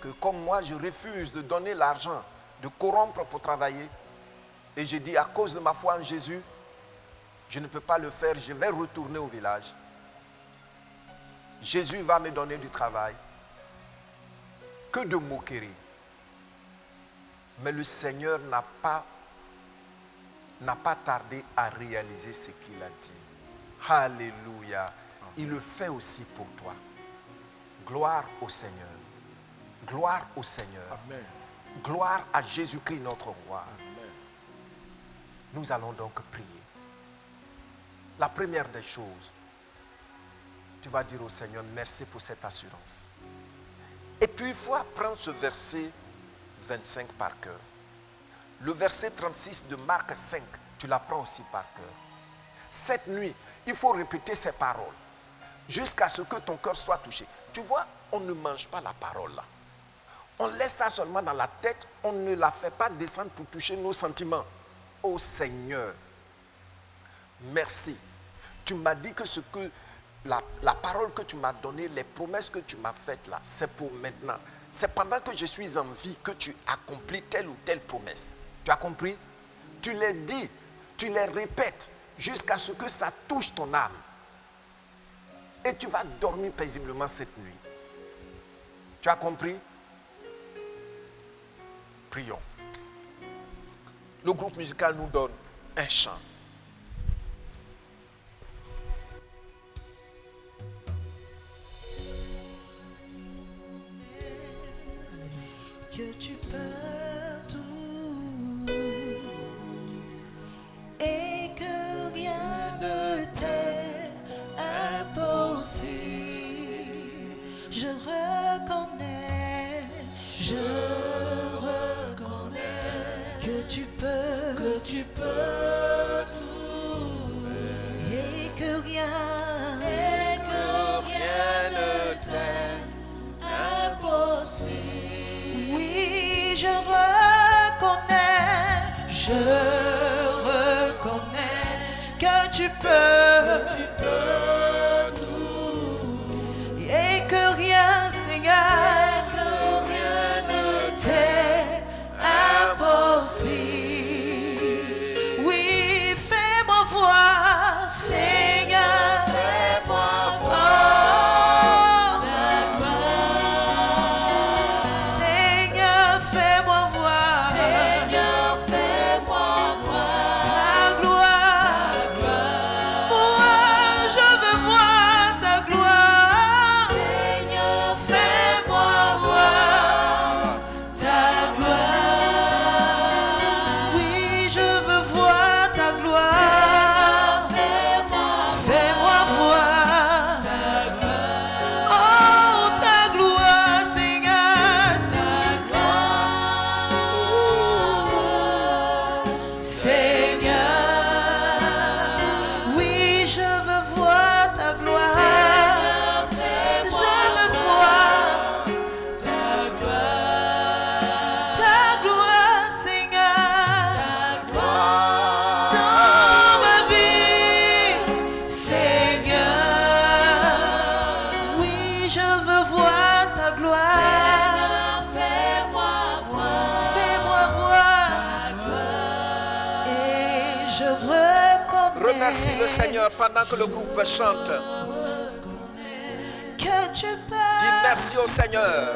que comme moi je refuse de donner l'argent, de corrompre pour travailler, et j'ai dit à cause de ma foi en Jésus, je ne peux pas le faire, je vais retourner au village. Jésus va me donner du travail. Que de moquerie. Mais le Seigneur n'a pas tardé à réaliser ce qu'il a dit. Alléluia. Il le fait aussi pour toi. Gloire au Seigneur. Gloire au Seigneur. Amen. Gloire à Jésus-Christ notre roi. Amen. Nous allons donc prier. La première des choses, tu vas dire au Seigneur, merci pour cette assurance. Et puis il faut apprendre ce verset 25 par cœur. Le verset 36 de Marc 5, tu l'apprends aussi par cœur. Cette nuit, il faut répéter ces paroles jusqu'à ce que ton cœur soit touché. Tu vois, on ne mange pas la parole là. On laisse ça seulement dans la tête, on ne la fait pas descendre pour toucher nos sentiments. Oh Seigneur, merci. Tu m'as dit que ce que la parole que tu m'as donnée, les promesses que tu m'as faites là, c'est pour maintenant. C'est pendant que je suis en vie que tu accomplis telle ou telle promesse. Tu as compris? Tu les dis, tu les répètes jusqu'à ce que ça touche ton âme. Et tu vas dormir paisiblement cette nuit. Tu as compris? Prions. Le groupe musical nous donne un chant. Que tu peux tout et que rien ne t'est impossible. Je reconnais que tu peux tout et que rien ne t'est impossible. Oui, je reconnais que tu peux tout et que rien, Seigneur, ne t'est impossible. Oui, fais-moi voir, Seigneur, fais-moi voir. Remercie le Seigneur pendant que le groupe chante. Que tu peux Merci au Seigneur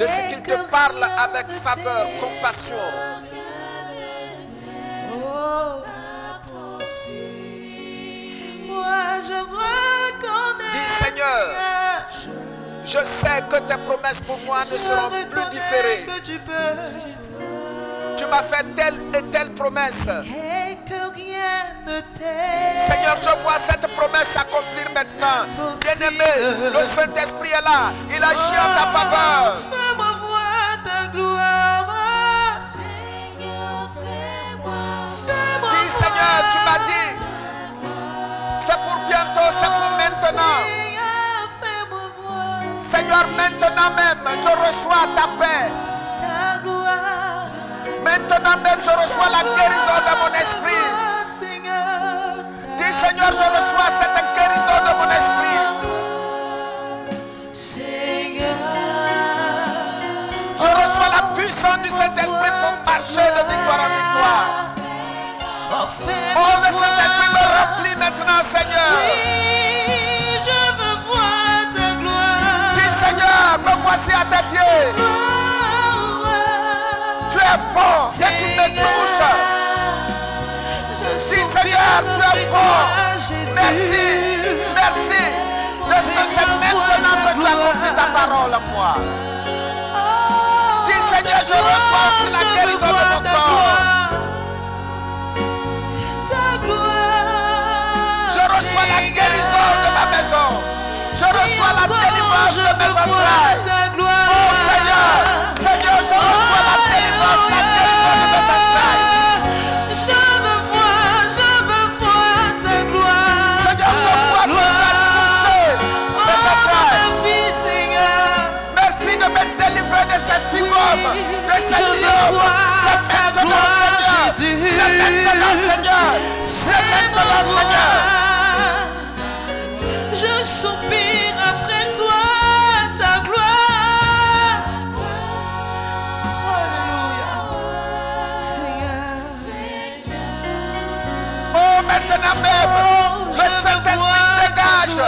de ce qu'il te parle avec faveur, compassion. Dis Seigneur, je sais que tes promesses pour moi ne seront plus différées. Tu m'as fait telle et telle promesse. Seigneur, je vois cette promesse s'accomplir maintenant. Bien-aimé, le Saint-Esprit est là. Il agit en ta faveur. Fais-moi voir ta gloire. Dis Seigneur, tu m'as dit, c'est pour bientôt, c'est pour maintenant. Seigneur, maintenant même, je reçois ta paix. Maintenant même, je reçois la guérison de mon esprit. Dis Seigneur, je reçois cette guérison de mon esprit. Je reçois la puissance du Saint-Esprit pour marcher de victoire en victoire. Oh, le Saint-Esprit me remplit maintenant, Seigneur. Je veux voir ta gloire. Dis Seigneur, me voici à tes pieds. Tu es bon et tu me touches. Dis Seigneur, tu es bon. Merci, merci. Parce que c'est maintenant que tu as compris ta parole à moi. Dis Seigneur, je reçois aussi la guérison de mon corps. Je reçois la guérison de ma maison. Je reçois la délivrance de mes entrailles. Oh Seigneur, Seigneur, je reçois la délivrance, la guérison de mes entrailles. Je veux voir ta gloire. Seigneur, je vois que tu as touché mes entrailles. Merci de me délivrer de ces fibromes, de ces myopes. C'est maintenant, Seigneur. C'est maintenant, Seigneur. C'est maintenant, Seigneur. Je soupire après toi, ta gloire. Alléluia. Seigneur. Oh, maintenant même, le Saint-Esprit dégage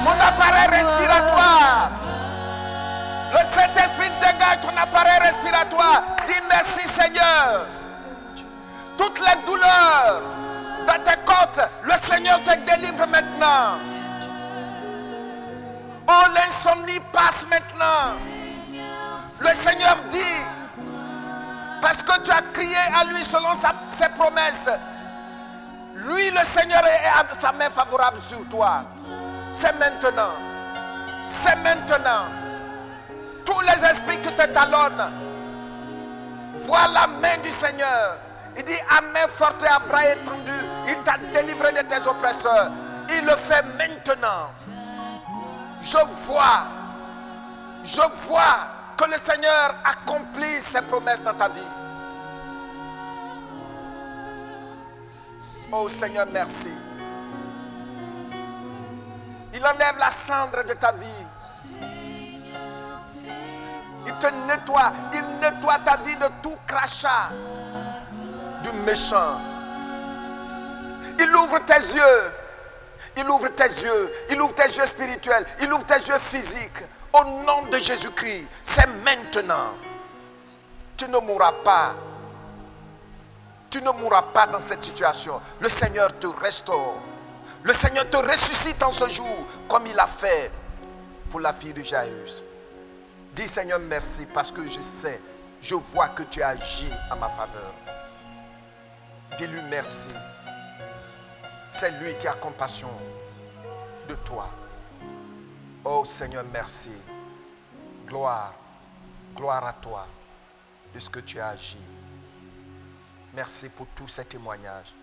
mon appareil respiratoire. Le Saint-Esprit dégage ton appareil respiratoire. Dis merci, Seigneur. Toutes les douleurs dans tes côtes, le Seigneur te délivre maintenant. Oh, l'insomnie passe maintenant. Le Seigneur dit, parce que tu as crié à lui selon ses promesses, lui, le Seigneur, est sa main favorable sur toi. C'est maintenant. C'est maintenant. Tous les esprits qui te talonnent, vois la main du Seigneur. Il dit à main forte et à bras étendu, il t'a délivré de tes oppresseurs. Il le fait maintenant. Je vois que le Seigneur accomplit ses promesses dans ta vie. Oh Seigneur, merci. Il enlève la cendre de ta vie. Il te nettoie. Il nettoie ta vie de tout crachat du méchant. Il ouvre tes yeux. Il ouvre tes yeux. Il ouvre tes yeux spirituels. Il ouvre tes yeux physiques. Au nom de Jésus-Christ, c'est maintenant. Tu ne mourras pas. Tu ne mourras pas dans cette situation. Le Seigneur te restaure. Le Seigneur te ressuscite en ce jour, comme il a fait pour la fille de Jairus. Dis Seigneur merci, parce que je vois que tu agis à ma faveur. Dis-lui merci. C'est lui qui a compassion de toi. Oh Seigneur, merci. Gloire, gloire à toi de ce que tu as agi. Merci pour tous ces témoignages.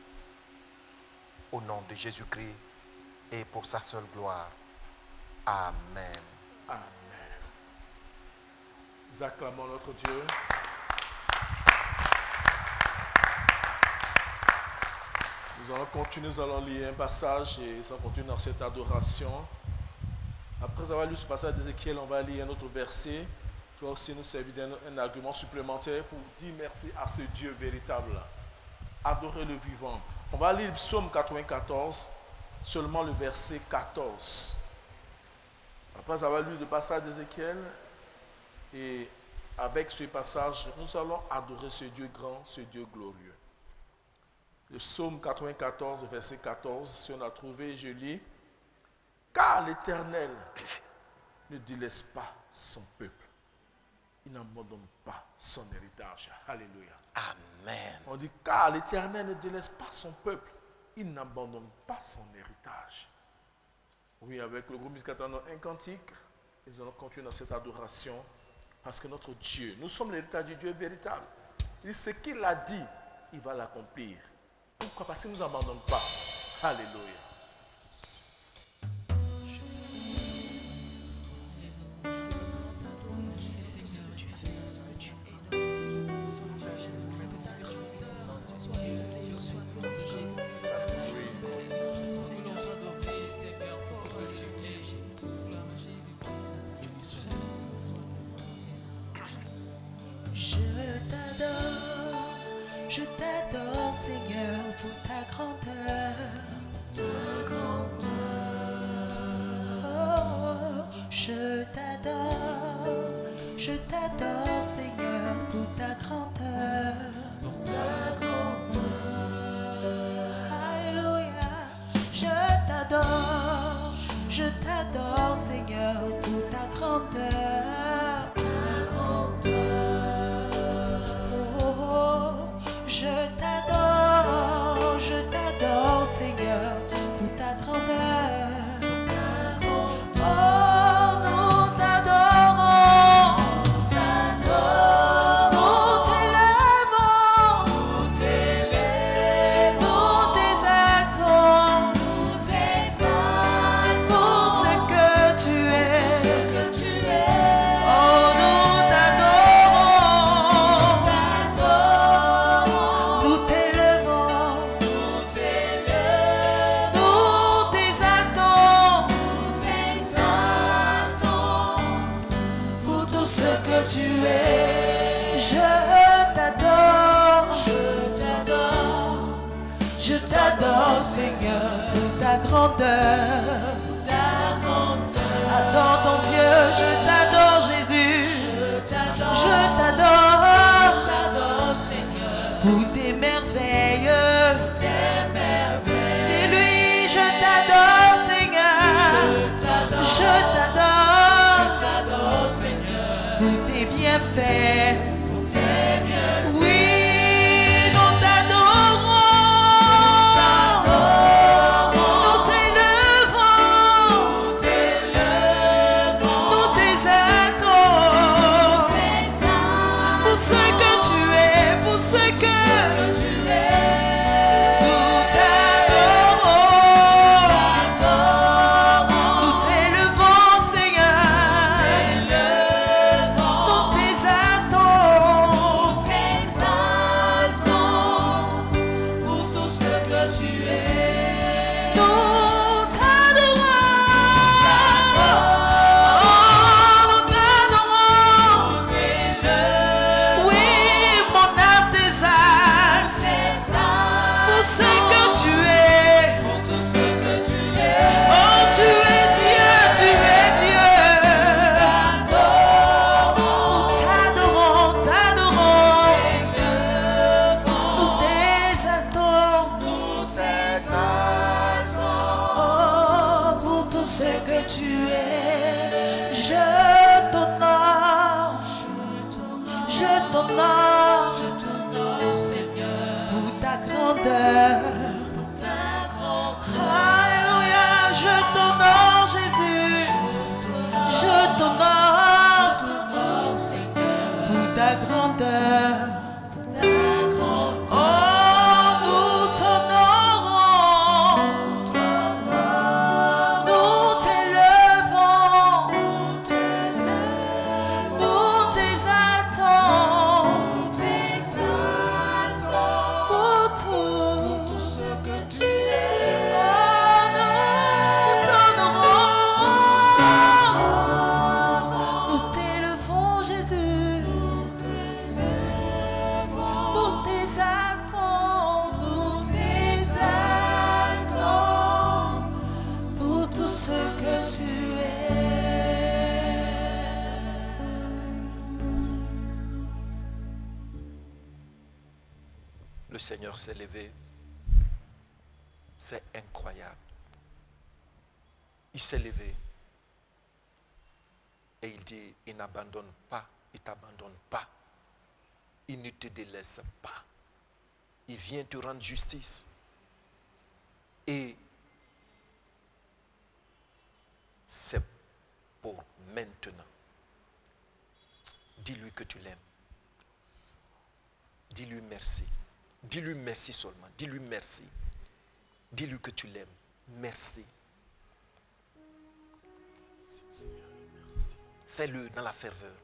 Au nom de Jésus-Christ et pour sa seule gloire. Amen. Amen. Nous acclamons notre Dieu. Nous allons continuer, nous allons lire un passage et nous allons continuer dans cette adoration. Après avoir lu ce passage d'Ézéchiel, on va lire un autre verset qui va aussi nous servir d'un argument supplémentaire pour dire merci à ce Dieu véritable. Adorer le vivant. On va lire le psaume 94. seulement le verset 14. Après avoir lu le passage d'Ézéchiel, et avec ce passage, nous allons adorer ce Dieu grand, ce Dieu glorieux. Le psaume 94, verset 14, si on a trouvé, je lis, « Car l'Éternel ne délaisse pas son peuple. Il n'abandonne pas son héritage. » Alléluia. Amen. On dit, car l'Éternel ne délaisse pas son peuple. Il n'abandonne pas son héritage. Oui, avec le groupe musical, un cantique, nous allons continuer dans cette adoration. Parce que notre Dieu, nous sommes l'héritage du Dieu véritable. Il dit, ce qu'il a dit, il va l'accomplir. Pourquoi? Parce qu'il ne nous abandonne pas. Alléluia. Je t'adore, Seigneur, pour ta grandeur. Oh, je t'adore, Seigneur, pour ta grandeur. Alléluia. Je t'adore, Seigneur, pour ta grandeur. Je t'adore, Seigneur, pour ta grandeur. Oh, nous t'adorons. Nous t'élèvons. Nous t'exaltons. Pour ce que tu es. Oh, nous t'adorons. Nous t'élèvons. Nous t'exaltons. Pour tout ce que tu es. Je t'adore. Je t'adore, Seigneur, pour ta grandeur. Adore ton Dieu, je t'adore, Jésus. Je t'adore pour tes merveilles. Dis-lui, je t'adore, Seigneur. Je t'adore pour tes bienfaits. Oui, nous t'adorons. Nous t'élèvons. Nous t'exaltons. Pour ce que tu es, pour ce que nous t'adorons. Nous t'élevons, Seigneur. Nous t'exaltons. Pour tout ce que tu es. Nous t'adorons. Nous t'adorons. Oui, mon âme t'exalte. Pour ce que tu es. Pour tout ce que tu es. Oh, tu es Dieu, tu es Dieu. Nous t'adorons, t'adorons. Nous t'exaltons. Oh, pour tout ce que tu es. Je t'honore. Je t'honore. Pour ta grandeur. Alléluia, je t'honore, Jésus. Je t'honore pour ta grandeur. Oh, nous t'honorons. Nous t'élèvons. Seigneur s'est levé. C'est incroyable. Il s'est levé et il dit, il n'abandonne pas, il ne t'abandonne pas. Il ne te délaisse pas. Il vient te rendre justice. Et c'est pour maintenant. Dis-lui que tu l'aimes. Dis-lui merci. Dis-lui merci seulement. Dis-lui merci. Dis-lui que tu l'aimes. Merci. Fais-le dans la ferveur.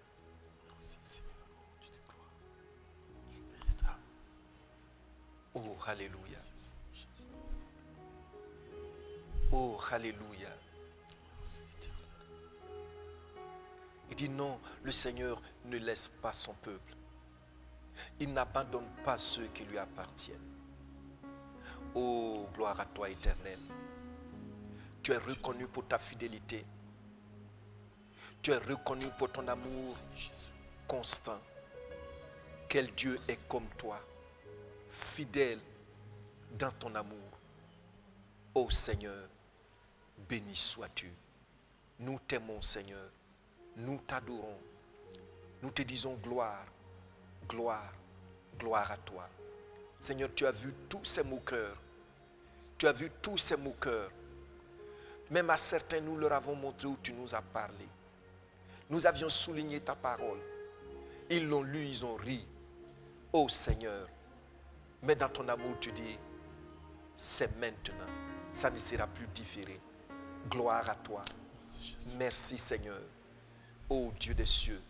Oh, alléluia. Oh, alléluia. Il dit non, le Seigneur ne laisse pas son peuple. Il n'abandonne pas ceux qui lui appartiennent. Oh, gloire à toi, Éternel. Tu es reconnu pour ta fidélité. Tu es reconnu pour ton amour constant. Quel Dieu est comme toi, fidèle dans ton amour. Ô Seigneur, béni sois-tu. Nous t'aimons, Seigneur. Nous t'adorons. Nous te disons gloire, gloire, gloire à toi. Seigneur, tu as vu tous ces moqueurs. Tu as vu tous ces moqueurs. Même à certains, nous leur avons montré où tu nous as parlé. Nous avions souligné ta parole. Ils l'ont lu, ils ont ri. Ô Seigneur, mais dans ton amour, tu dis, c'est maintenant. Ça ne sera plus différé. Gloire à toi. Merci Seigneur. Ô Dieu des cieux,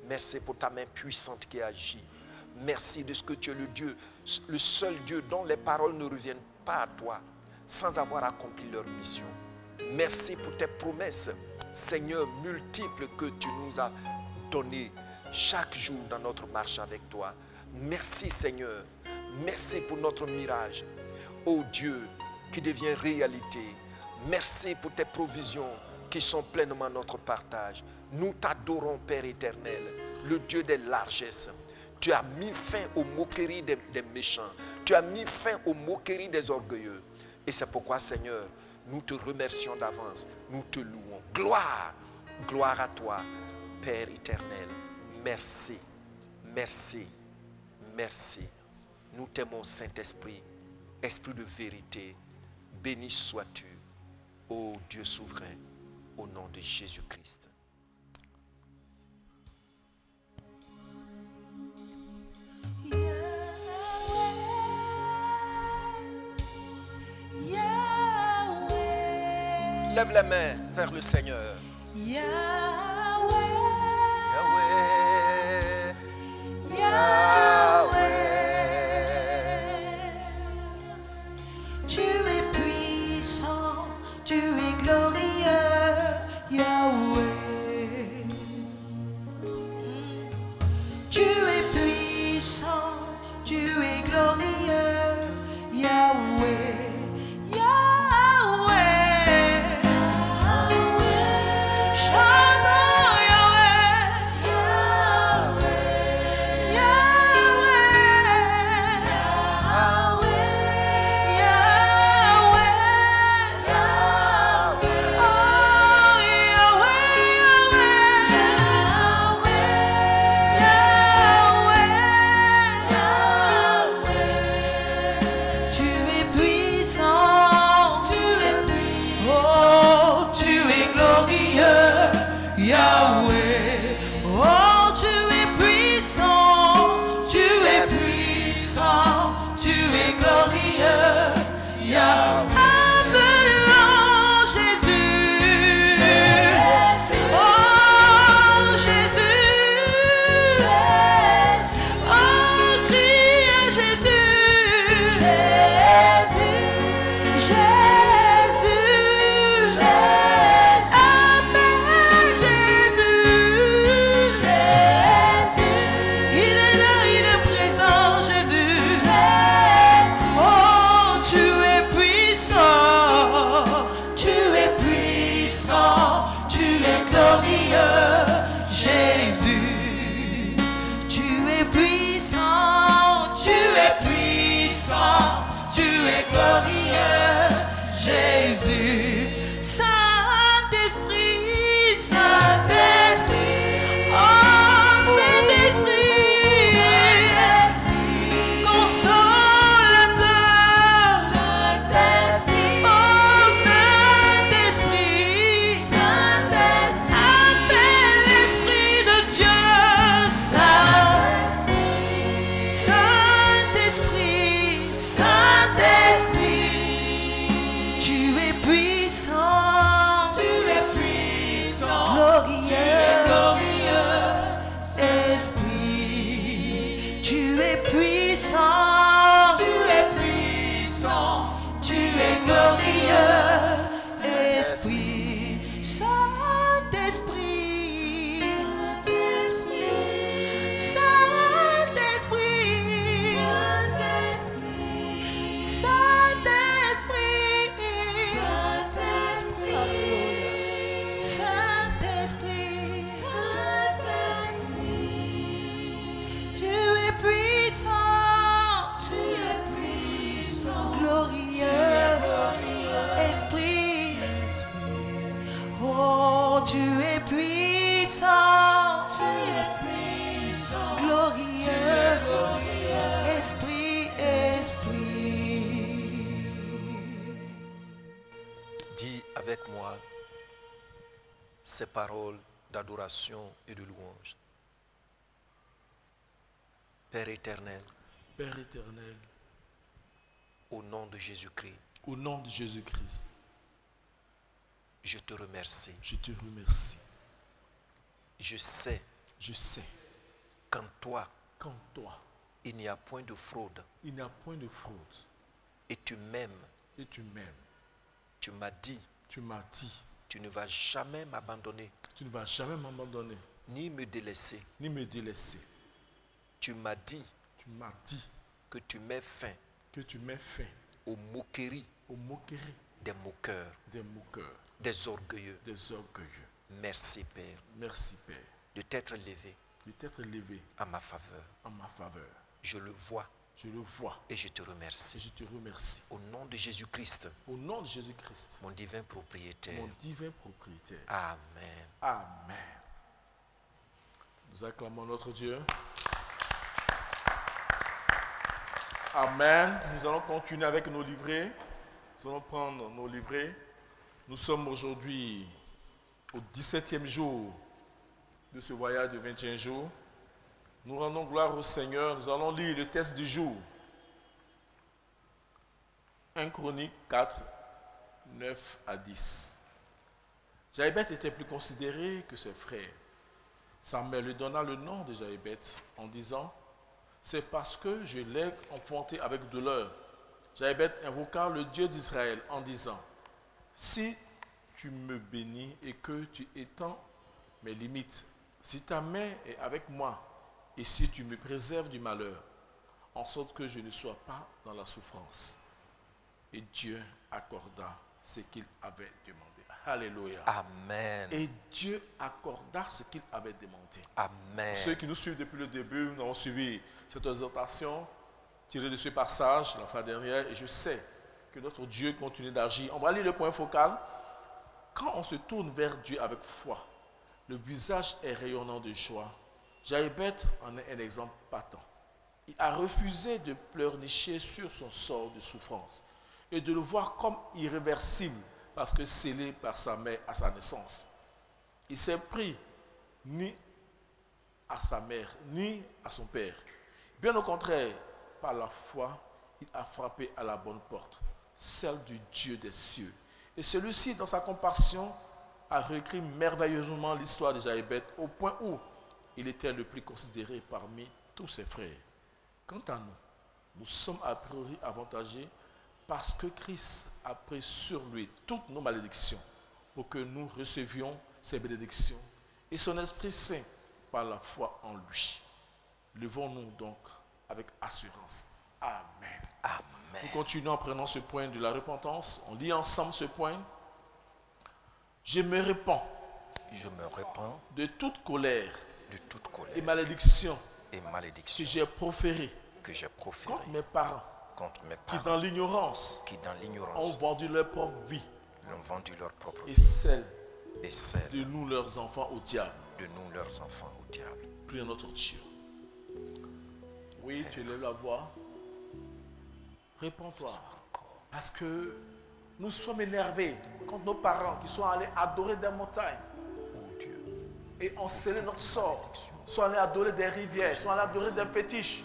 merci pour ta main puissante qui agit. Merci de ce que tu es le Dieu, le seul Dieu dont les paroles ne reviennent pas à toi sans avoir accompli leur mission. Merci pour tes promesses, Seigneur, multiples que tu nous as données chaque jour dans notre marche avec toi. Merci Seigneur. Merci pour notre mirage. Ô Dieu, qui devient réalité. Merci pour tes provisions qui sont pleinement notre partage. Nous t'adorons, Père éternel, le Dieu des largesses. Tu as mis fin aux moqueries des méchants. Tu as mis fin aux moqueries des orgueilleux. Et c'est pourquoi, Seigneur, nous te remercions d'avance. Nous te louons. Gloire, gloire à toi, Père éternel. Merci, merci, merci. Nous t'aimons, Saint-Esprit, Esprit de vérité. Béni sois-tu, ô Dieu souverain, au nom de Jésus-Christ. Lève les mains vers le Seigneur. Yahweh, Yahweh, Yahweh. tu es puissant, tu es glorieux, Yahweh. Tu es puissant, tu es glorieux, Yahweh. Yahweh. tu es puissant, Tu es puissant, glorieux, glorieux. Esprit, Esprit. Dis avec moi ces paroles d'adoration et de louange. Père éternel, Père éternel, au nom de Jésus-Christ, au nom de Jésus-Christ, je te remercie. je te remercie. Je sais Je sais qu'en toi, qu'en toi, il n'y a point de fraude il n'y a point de fraude. et tu m'aimes. Et tu m'aimes. Tu m'as dit, Tu m'as dit, tu ne vas jamais m'abandonner tu ne vas jamais m'abandonner, ni me délaisser. ni me délaisser. Tu m'as dit Tu m'as dit que tu mets fin que tu mets fin aux moqueries aux moqueries des moqueurs, des moqueurs, des orgueilleux. des orgueilleux. Merci Père Merci Père de t'être levé de t'être levé à ma faveur. en ma faveur. Je le vois Je le vois et je te et remercie. je te remercie. Au nom de Jésus-Christ, Au nom de Jésus-Christ, mon divin propriétaire. mon divin propriétaire. Amen. Amen. Nous acclamons notre Dieu. Amen. Nous allons continuer avec nos livrets. Nous allons prendre nos livrets. Nous sommes aujourd'hui au 17e jour de ce voyage de 21 jours. Nous rendons gloire au Seigneur. Nous allons lire le texte du jour. 1 Chronique 4, 9 à 10. Jaébet était plus considéré que ses frères. Sa mère lui donna le nom de Jaébet en disant « C'est parce que je l'ai enfanté avec douleur. » Jaébet invoqua le Dieu d'Israël en disant « Si tu me bénis et que tu étends mes limites, si ta main est avec moi et si tu me préserves du malheur, en sorte que je ne sois pas dans la souffrance. » Et Dieu accorda ce qu'il avait demandé. Alléluia. Amen. Et Dieu accorda ce qu'il avait demandé. Amen. Ceux qui nous suivent depuis le début, nous avons suivi cette exhortation tirée de ce passage la fois dernière, et je sais que notre Dieu continue d'agir. On va lire le point focal. Quand on se tourne vers Dieu avec foi, le visage est rayonnant de joie. Jaébet en est un exemple patent. Il a refusé de pleurnicher sur son sort de souffrance et de le voir comme irréversible parce que scellé par sa mère à sa naissance. Il s'est pris ni à sa mère, ni à son père. Bien au contraire, par la foi, il a frappé à la bonne porte, celle du Dieu des cieux. Et celui-ci, dans sa compassion, a réécrit merveilleusement l'histoire de Jaébet au point où il était le plus considéré parmi tous ses frères. Quant à nous, nous sommes a priori avantagés parce que Christ a pris sur lui toutes nos malédictions pour que nous recevions ses bénédictions et son Esprit Saint par la foi en lui. Levons-nous donc avec assurance. Amen. Amen. Nous continuons en prenant ce point de la repentance. On lit ensemble ce point. Je me répands Je me répands de toute colère de toute colère et malédiction et que malédiction j'ai proférée que j'ai proférée contre mes parents contre mes qui parents dans l'ignorance qui dans ont l'ignorance vendu leur propre vie ont vendu leur propre et vie celle et celle de nous leurs enfants au diable. de nous leurs enfants au diable. Prions notre Dieu. Oui, tu élèves la voix. Réponds-toi. Encore. Parce que nous sommes énervés contre nos parents qui sont allés adorer des montagnes Oh Dieu, et ont scellé notre sort. Sont allés adorer des rivières, sont allés adorer des fétiches.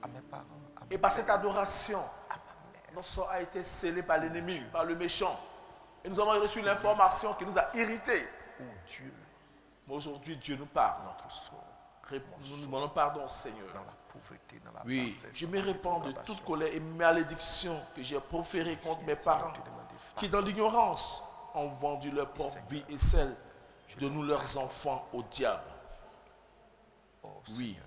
à mes parents, à Et par cette adoration, ma mère. notre sort a été scellé par l'ennemi, par le méchant. Et nous avons reçu l'information qui nous a irrités. Oh Dieu, Mais aujourd'hui, Dieu nous parle. notre sort Nous nous demandons pardon, Seigneur. dans la pauvreté, dans la Oui, bassesse, je dans me la répands de dégradation. toute colère et malédiction que j'ai proférée contre mes parents, te demander qui dans l'ignorance ont vendu leur propre vie et celle de nous leurs enfants au diable. Oh Oui. Seigneur,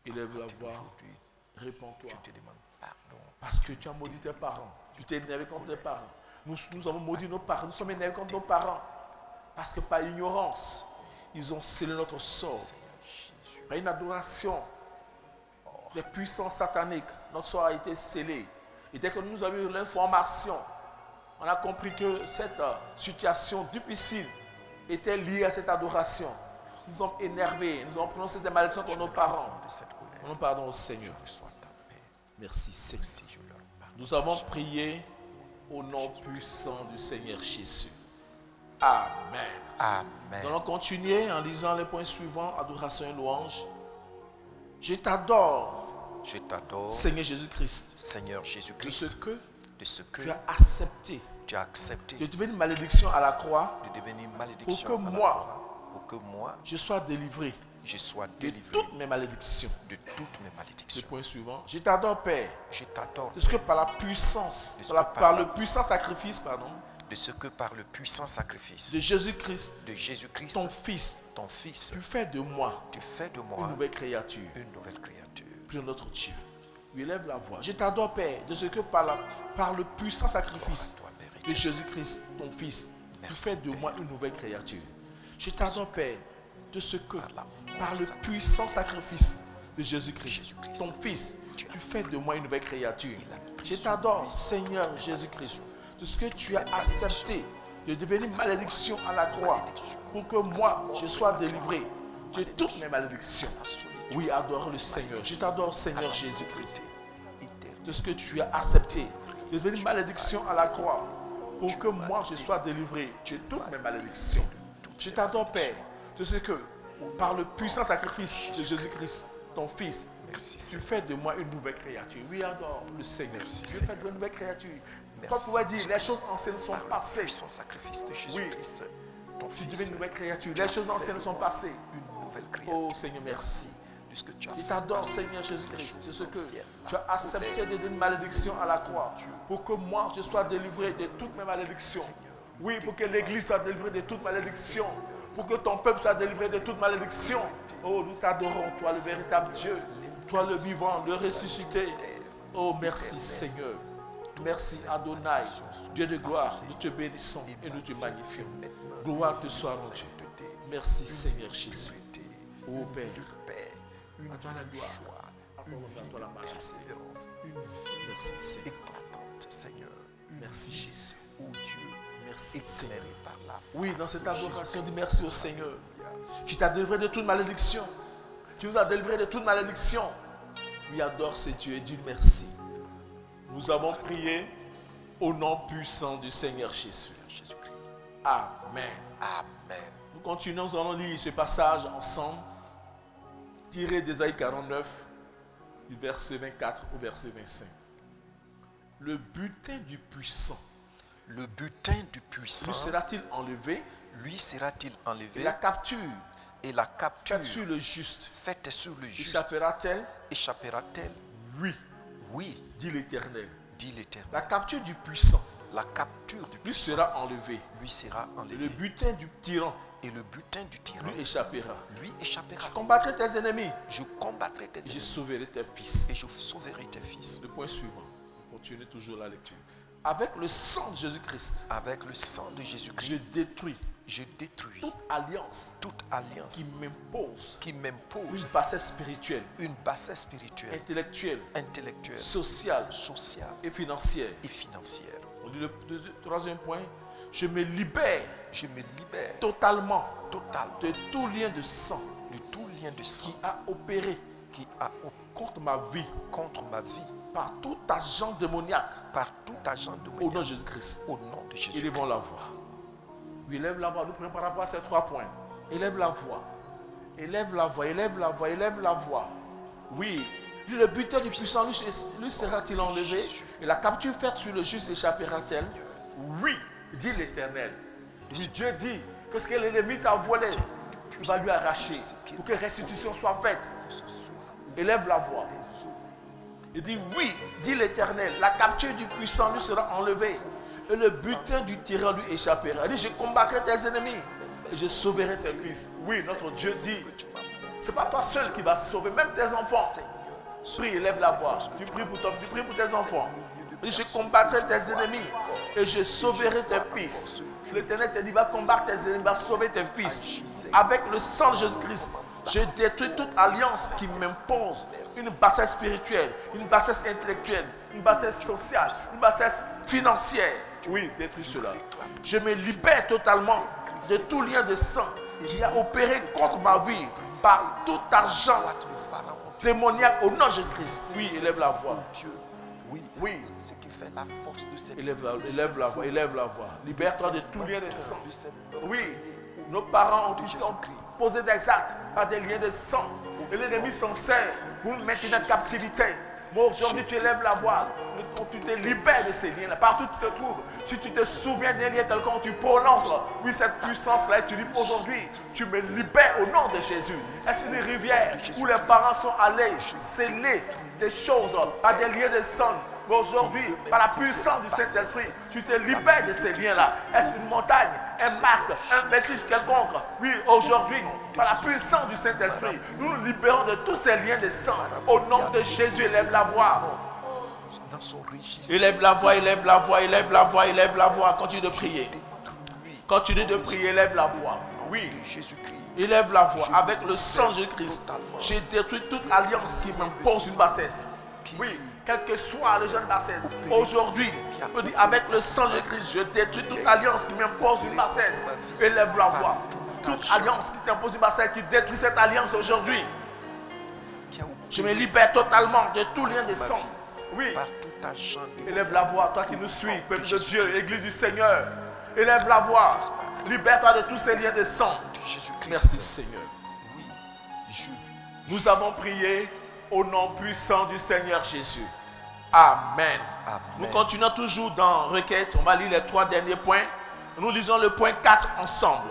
Élève la voix, aujourd'hui, réponds-toi. je te demande pardon. Parce que tu as maudit tes parents. Tu t'es énervé contre tes parents. Nous avons maudit nos parents. Nous sommes énervés contre nos parents. Parce que par ignorance, ils ont scellé notre sort. Seigneur Jésus, Par une adoration des puissances sataniques, notre sort a été scellé. Et dès que nous avons eu l'information, on a compris que cette situation difficile étaient liés à cette adoration. Nous sommes énervés, nous avons prononcé des malédictions contre nos parents. De cette colère, Nous pardon au Seigneur. reçois ta paix. Merci Seigneur. Si je leur pardonne, Nous avons prié au nom puissant du Seigneur Jésus. Amen. Amen. Nous allons continuer en lisant les points suivants, adoration et louange. Je t'adore, Je t'adore, Seigneur Jésus-Christ, Seigneur de ce Jésus-Christ, que de ce que tu as accepté tu as accepté de devenir une malédiction à la croix de devenir malédiction pour que à la moi, croix, pour que moi, je sois délivré je sois de délivré toutes mes malédictions. de toutes mes Le malédictions. point suivant. Je t'adore, Père, Je t'adore de ce que par la puissance, De ce par, que par par le puissant sacrifice, de ce que par le puissant sacrifice de Jésus-Christ, de Jésus-Christ, ton Fils, ton Fils, tu fais de moi tu fais de une moi nouvelle créature. une nouvelle créature. Puis notre Dieu. Lui élève la voix. Je t'adore, Père, de ce que par le puissant sacrifice Toi, Père de Jésus-Christ, ton Fils, tu Merci, fais de moi une nouvelle créature. Je t'adore, Père, de ce que l'amour par le sacrifice puissant sacrifice de Jésus-Christ, Jésus-Christ, ton Fils, tu tu fais de moi une nouvelle créature. a pris Je t'adore, Seigneur Jésus-Christ, de ce que tu as accepté de devenir malédiction à la croix pour que moi, je sois délivré de toutes mes malédictions. Oui, adore le Seigneur. Je t'adore, Seigneur Jésus-Christ, de ce que tu as accepté de devenir malédiction à la croix pour que moi, je sois délivré de toutes mes malédictions. Je t'adore, Père, de ce que par le puissant sacrifice de Jésus-Christ, ton Fils, Merci, tu Seigneur. fais de moi une nouvelle créature. Oui, adore le Seigneur. Merci, Tu Seigneur. fais de moi une nouvelle créature. Merci. Quand tu vas dire, les choses anciennes sont Par le passées. puissant sacrifice de Jésus-Christ, ton Tu Fils, deviens une nouvelle créature. Les choses anciennes sont passées. une nouvelle créature. Oh Seigneur, merci. De ce que tu as Je fait t'adore, passer Seigneur les Jésus-Christ, choses de ce que anciennes, tu as accepté de donner une malédiction à la croix pour que moi, je sois délivré de toutes mes malédictions. Oui, pour que l'Église soit délivrée de toutes malédictions. Pour que ton peuple soit délivré de toutes malédictions. Oh, nous t'adorons, toi le véritable Dieu, toi le vivant, le ressuscité. Oh, merci Seigneur. Merci Adonai, Dieu de gloire. Nous te bénissons et nous te magnifions. Gloire te soit rendue. Merci Seigneur Jésus. Oh Père, à toi la gloire, à toi la majesté. une vie Merci Seigneur. éclatante, Seigneur. Merci Jésus. Ô Dieu, Merci Seigneur. éclairé par la Oui, face dans cette de adoration, dis merci au Seigneur. Qui t'a délivré de toute malédiction. Qui nous a délivré de toute malédiction. Oui, adore ce Dieu et dis merci. Nous avons prié au nom puissant du Seigneur Jésus. Jésus-Christ. Amen. Amen. Nous continuons, nous allons lire ce passage ensemble, tiré d'Ésaïe 49, du verset 24 au verset 25. Le butin du puissant, Le butin du lui puissant, sera-t-il enlevé lui sera-t-il et enlevé la capture et la capture faite sur le juste faite sur le juste échappera-t-elle? échappera-t-elle? Oui, Oui, dit l'Éternel. dit l'Éternel. La capture du puissant La capture du lui puissant sera enlevée. lui sera Et le enlevée butin du tyran et le butin du tyran lui échappera. lui échappera. Je combattrai tes ennemis Je combattrai tes et je ennemis sauverai tes et fils. je sauverai tes fils. Le point suivant. Continuez toujours la lecture. Avec le sang de Jésus-Christ, Avec le sang de je Jésus-Christ, détruis je détruis toute alliance toute alliance qui m'impose qui m'impose une bassesse spirituelle, une bassesse spirituelle, intellectuelle, intellectuelle, sociale sociale et financière. et financière. On dit le troisième point. Je me libère Je me libère totalement totalement de tout lien de sang de tout lien de sang qui a opéré qui a contre ma vie contre ma vie par tout agent démoniaque par tout agent de au nom de Jésus-Christ. au nom de Jésus. Élevons la voix. Oui, élève la voix. Nous prenons par rapport à ces 3 points. Élève la voix. Élève la voix, élève la voix, élève la voix. Oui. Dit, le butin du puissant lui sera-t-il enlevé et la capture faite sur le juste échappera-t-elle? Oui, dit l'Éternel. Oui, Dieu dit que ce que l'ennemi t'a volé, il va lui arracher pour que restitution soit faite. Élève la voix. Il dit oui, dit l'Éternel, la capture du puissant lui sera enlevée et le butin du tyran lui échappera. Il dit, je combattrai tes ennemis et je sauverai tes fils. Oui, notre Dieu dit, ce n'est pas toi seul qui vas sauver, même tes enfants. Prie, élève la voix. Tu pries pour tes enfants. Il dit, je combattrai tes ennemis et je sauverai tes fils. L'Éternel te dit, va combattre tes ennemis, va sauver tes fils. Avec le sang de Jésus-Christ, je détruis toute alliance qui m'impose une bassesse spirituelle, une bassesse intellectuelle, une bassesse sociale, une bassesse financière. Oui, détruis cela. Je me libère totalement de tout lien de sang qui a opéré contre ma vie par tout argent démoniaque au nom de Jésus-Christ. Oui, élève la voix. Dieu, oui, Oui. ce qui fait la force de cette Élève la voix, élève la voix. Libère-toi de tout lien de sang. Oui, nos parents ont ici posé des actes par des liens de sang. Et l'ennemi s'en sert pour nous maintenir en captivité. Moi aujourd'hui tu élèves la voix. Tu te libères de ces liens-là. Partout où tu te trouves. Si tu te souviens d'un lien quelconque, tu prononces. Oui, cette puissance-là, tu dis aujourd'hui, tu me libères au nom de Jésus. Est-ce une rivière où les parents sont allés sceller des choses par des liens de sang? Mais aujourd'hui, par la puissance du Saint-Esprit, tu te libères de ces liens-là. Est-ce une montagne, un masque, un vestige quelconque? Oui, aujourd'hui, par la puissance du Saint-Esprit, nous nous libérons de tous ces liens de sang. Au nom de Jésus, élève la voix. dans son registre. Élève la voix, élève la voix, élève la voix, élève la voix. Continue de prier. Continue de prier, élève la voix. Oui. Jésus-Christ. Élève la voix. Avec le sang de Jésus-Christ, j'ai détruit toute alliance qui m'impose une bassesse. Oui, quel que soit le jeune bassesse. Aujourd'hui, je dis avec le sang de Jésus-Christ, je détruis toute alliance qui m'impose une bassesse. Élève la voix. Toute alliance qui t'impose une bassesse, tu détruis cette alliance aujourd'hui. Je me libère totalement de tout lien de sang. Oui. Par tout agent de Élève la voix, toi qui nous suis, peuple de Dieu, Église du Seigneur. Élève la voix. Libère-toi de tous ces liens de sang. Jésus-Christ. Merci Seigneur. Oui. Nous avons prié au nom puissant du Seigneur Jésus. Amen. Amen. Nous continuons toujours dans requête. On va lire les 3 derniers points. Nous lisons le point 4 ensemble.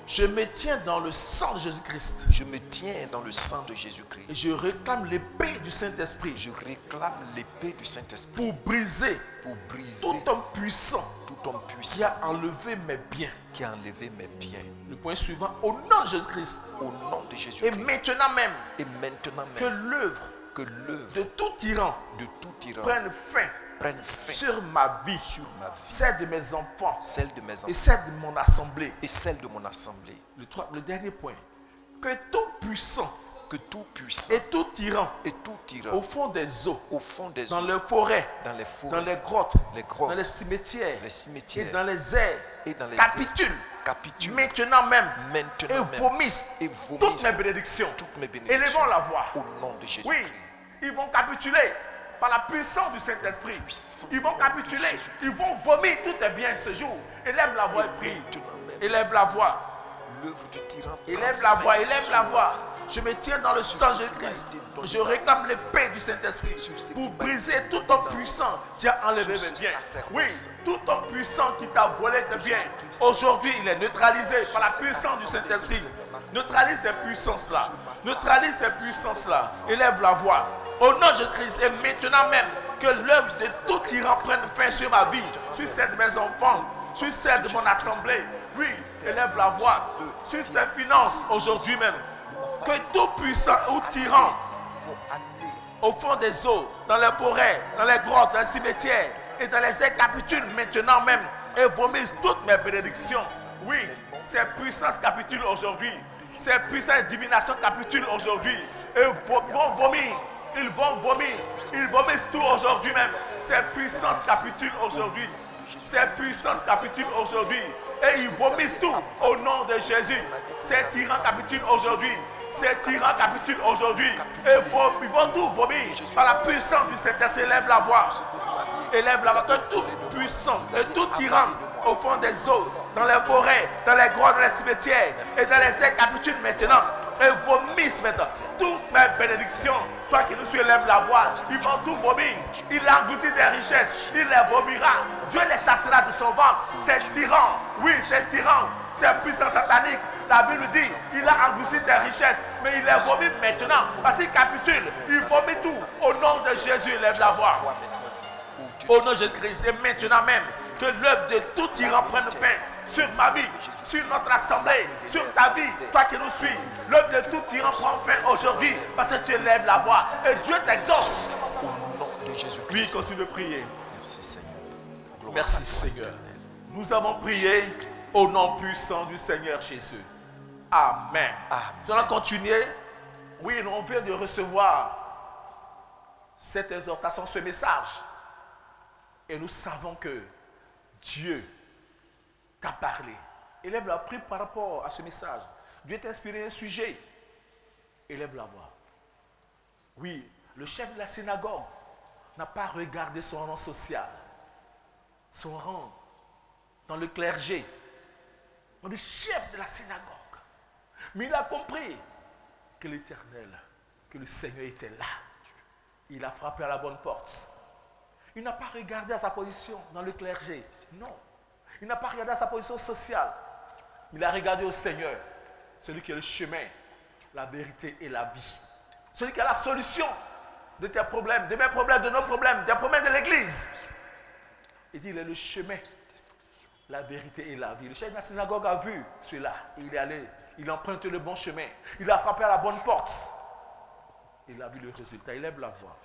Je me tiens dans le sang de Jésus-Christ. Je me tiens dans le sang de Jésus-Christ. Et je réclame l'épée du Saint-Esprit. Je réclame l'épée du Saint-Esprit Pour briser pour briser tout homme puissant tout homme qui puissant a enlevé mes biens. qui a enlevé mes biens. Le point suivant, au nom de Jésus-Christ. Au nom de Et Jésus-Christ. maintenant même, Et maintenant que même, l'œuvre que l'œuvre de tout tyran de tout tyran prenne fin prenne fin sur ma vie, sur ma vie, celle de mes enfants celle de mes et enfants celle de mon assemblée. et celle de mon assemblée. Le dernier point, que tout puissant Que tout puissant et tout tyran et tout tyran au fond des eaux, au fond des dans eaux, les forêts, dans les forêts, dans les grottes, grottes, dans les cimetières, les et cimetières dans les airs, et dans les capitule capitule maintenant même maintenant et même vomissent et toutes vomissent mes bénédictions. toutes mes bénédictions. Élevons la voix. Au nom de Jésus-Christ. Oui, ils vont capituler par la puissance du Saint-Esprit. Ils vont capituler, ils vont vomir tout est bien ce jour. Élève la voix et prie. Maintenant même, Élève la voix. l'œuvre du tyran Élève prend la fin voix, élève sur la ma voix. vie. Je me tiens dans le sang de Jésus-Christ. Je réclame l'épée du Saint-Esprit pour briser tout homme puissant qui a enlevé mes biens. Oui, tout homme puissant qui t'a volé tes biens. Aujourd'hui, il est neutralisé par la puissance du Saint-Esprit. Neutralise ces puissances-là. Neutralise ces puissances-là. Élève la voix. Au nom de Jésus-Christ, et maintenant même, que l'œuvre de tout tyran prenne fin sur ma vie, sur celle de mes enfants, sur celle de mon assemblée. Oui, élève la voix. Sur tes finances, aujourd'hui même. Que tout puissant ou tyran au fond des eaux, dans les forêts, dans les grottes, dans les cimetières et dans les airs capitulent maintenant même et vomissent toutes mes bénédictions. Oui, ces puissances capitulent aujourd'hui. Ces puissances divination capitulent aujourd'hui et vont vomir. Ils vont vomir. Ils vomissent tout aujourd'hui même. Ces puissances capitulent aujourd'hui. Ces puissances capitulent aujourd'hui. Et ils vomissent tout au nom de Jésus. Ces tyrans capitulent aujourd'hui. Ces tyrans capitulent aujourd'hui. Et ils vont tout vomir par la puissance du Saint-Esprit. Élève la voix. Élève la voix. Que tout puissant et tout tyran au fond des eaux, dans les forêts, dans les grottes, dans les cimetières et dans les airs capitulent maintenant. Et vomissent maintenant toutes mes bénédictions. Toi qui nous suis, élève la voix. Ils vont tout vomir. Il engloutit des richesses. Il les vomira. Dieu les chassera de son ventre. C'est tyran. Oui, c'est tyran. C'est puissant satanique. La Bible dit, il a englouti des richesses, mais il les vomit maintenant. Parce qu'il capitule. Il vomit tout. Au nom de Jésus, élève la voix. Au nom de Jésus-Christ. Et maintenant même, que l'œuvre de tout tyran prenne fin sur ma vie, sur notre assemblée, sur ta vie, toi qui nous suis. L'œuvre de tout tyran prend fin aujourd'hui parce que tu élèves la voix et Dieu t'exauce. Au nom de Jésus-Christ. Oui, continue de prier. Merci Seigneur. Gloire Merci à toi, Seigneur. Éternel. Nous avons prié au nom puissant du Seigneur Jésus. Amen. Amen. Nous allons continuer. Oui, on vient de recevoir cette exhortation, ce message. Et nous savons que Dieu t'a parlé élève la prie par rapport à ce message. Dieu t'a inspiré un sujet. Élève la voix. Oui, le chef de la synagogue n'a pas regardé son rang social, son rang dans le clergé, dans le chef de la synagogue. Mais il a compris que l'Éternel, que le Seigneur était là. Il a frappé à la bonne porte. Il n'a pas regardé à sa position dans le clergé. Non. Il n'a pas regardé à sa position sociale. Il a regardé au Seigneur, celui qui est le chemin, la vérité et la vie. Celui qui a la solution de tes problèmes, de mes problèmes, de nos problèmes, des problèmes de l'Église. Il dit, il est le chemin, la vérité et la vie. Le chef de la synagogue a vu cela. Il est allé, il emprunte le bon chemin. Il a frappé à la bonne porte. Il a vu le résultat. Il lève la voix.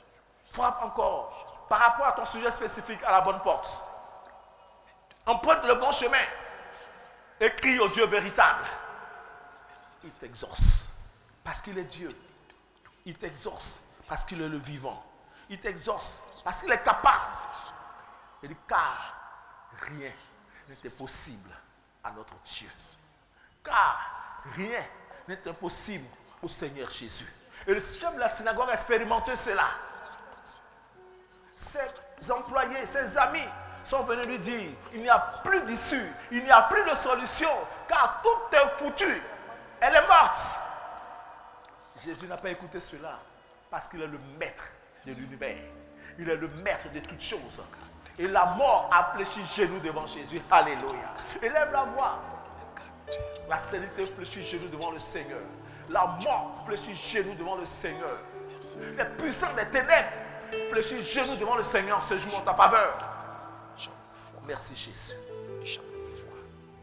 Frappe encore. Par rapport à ton sujet spécifique, à la bonne porte. Emprunte le bon chemin. Et crie au Dieu véritable. Il t'exauce. Parce qu'il est Dieu. Il t'exauce. Parce qu'il est le vivant. Il t'exauce. Parce qu'il est capable. Il dit, car rien n'est impossible à notre Dieu. Car rien n'est impossible au Seigneur Jésus. Et le chef de la synagogue a expérimenté cela. Ses employés, ses amis sont venus lui dire, il n'y a plus d'issue, il n'y a plus de solution, car tout est foutu. Elle est morte. Jésus n'a pas écouté cela parce qu'il est le maître de l'univers. Il est le maître de toutes choses. Et la mort a fléchi genoux devant Jésus. Alléluia. Élève la voix. La stérilité fléchit genoux devant le Seigneur. La mort fléchit genoux devant le Seigneur. Les puissants des ténèbres fléchit genoux devant le Seigneur ce jour en ta faveur. Merci Jésus.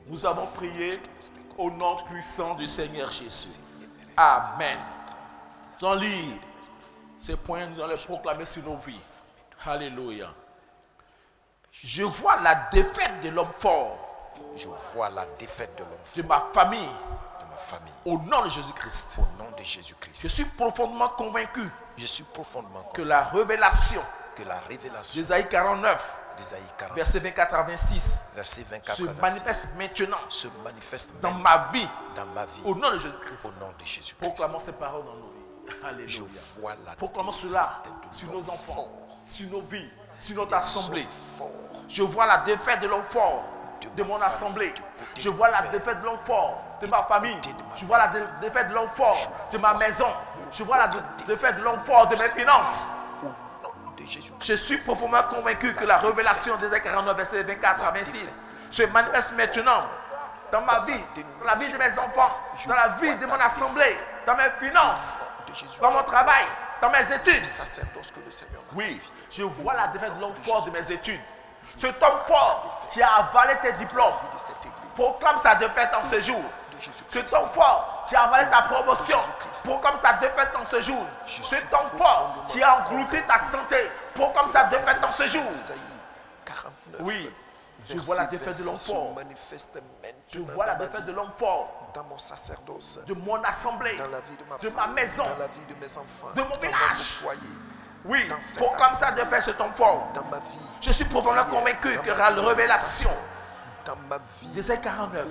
Nous avons prié au nom puissant du Seigneur Jésus. Amen. Nous allons lire ces points, nous allons les proclamer sur nos vies. Alléluia. Je vois la défaite de l'homme fort. Je vois la défaite de l'homme de ma famille. De ma famille. Au nom de Jésus-Christ. Au nom de Jésus-Christ. Je suis profondément convaincu. Je suis profondément convaincu. Que la révélation. Que la révélation. d'Ésaïe 49. Verset 24 à 26. Verset 24 se manifeste maintenant. Se manifeste dans ma vie. Dans ma vie. Au nom de Jésus-Christ. Au nom de Jésus-Christ. Proclamons ces paroles dans nos vies. Alléluia. Je vois la proclamons cela sur nos enfants, sur nos vies, sur notre assemblée. Je vois la défaite de l'homme fort de mon assemblée. Je vois la défaite de l'homme fort de ma famille. Je vois la défaite de l'homme fort de ma maison. Je vois la défaite de l'homme fort de mes finances. Je suis profondément convaincu que la révélation d'Ésaïe 49, verset 24 à 26 se manifeste maintenant dans ma vie, dans la vie de mes enfants, dans la vie de mon assemblée, dans mes finances, dans mon travail, dans mes études. Oui, je vois la défaite de l'homme fort de mes études. Cet homme fort qui a avalé tes diplômes proclame sa défaite en ce jour. Cet homme fort qui a avalé ta promotion proclame sa défaite en ce jour. Cet homme fort qui a englouti ta santé proclame sa défaite en ce jour. Oui, je vois la défaite de l'homme fort. Je vois la défaite de l'homme fort dans mon sacerdoce, de mon assemblée, dans la vie de ma maison, dans la vie de mes enfants, de mon village. Foyer, oui, proclame sa défaite cet homme fort. Dans ma vie, je suis profondément convaincu que la révélation dans ma vie, d'Ésaïe 49,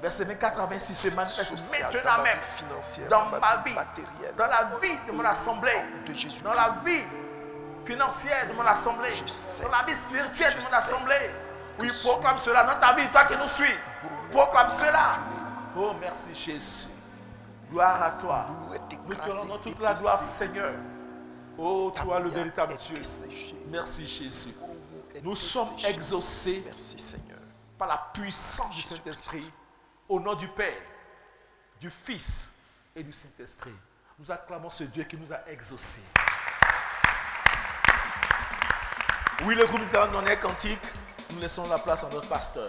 verset 24 à 26 se manifeste social, maintenant même dans ma vie, dans la vie de mon assemblée, dans la vie financière de mon assemblée, dans la vie spirituelle de mon assemblée. Oui, proclame cela dans ta vie, toi qui nous suis. Proclame cela. Oh, merci Jésus. Gloire à toi. Nous te rendons toute la gloire, Seigneur. Oh, toi le véritable Dieu. Merci Jésus. Nous sommes exaucés par la puissance du Saint-Esprit. Au nom du Père, du Fils et du Saint-Esprit. Nous acclamons ce Dieu qui nous a exaucés. Oui, le groupe musical non est cantique. Nous laissons la place à notre pasteur.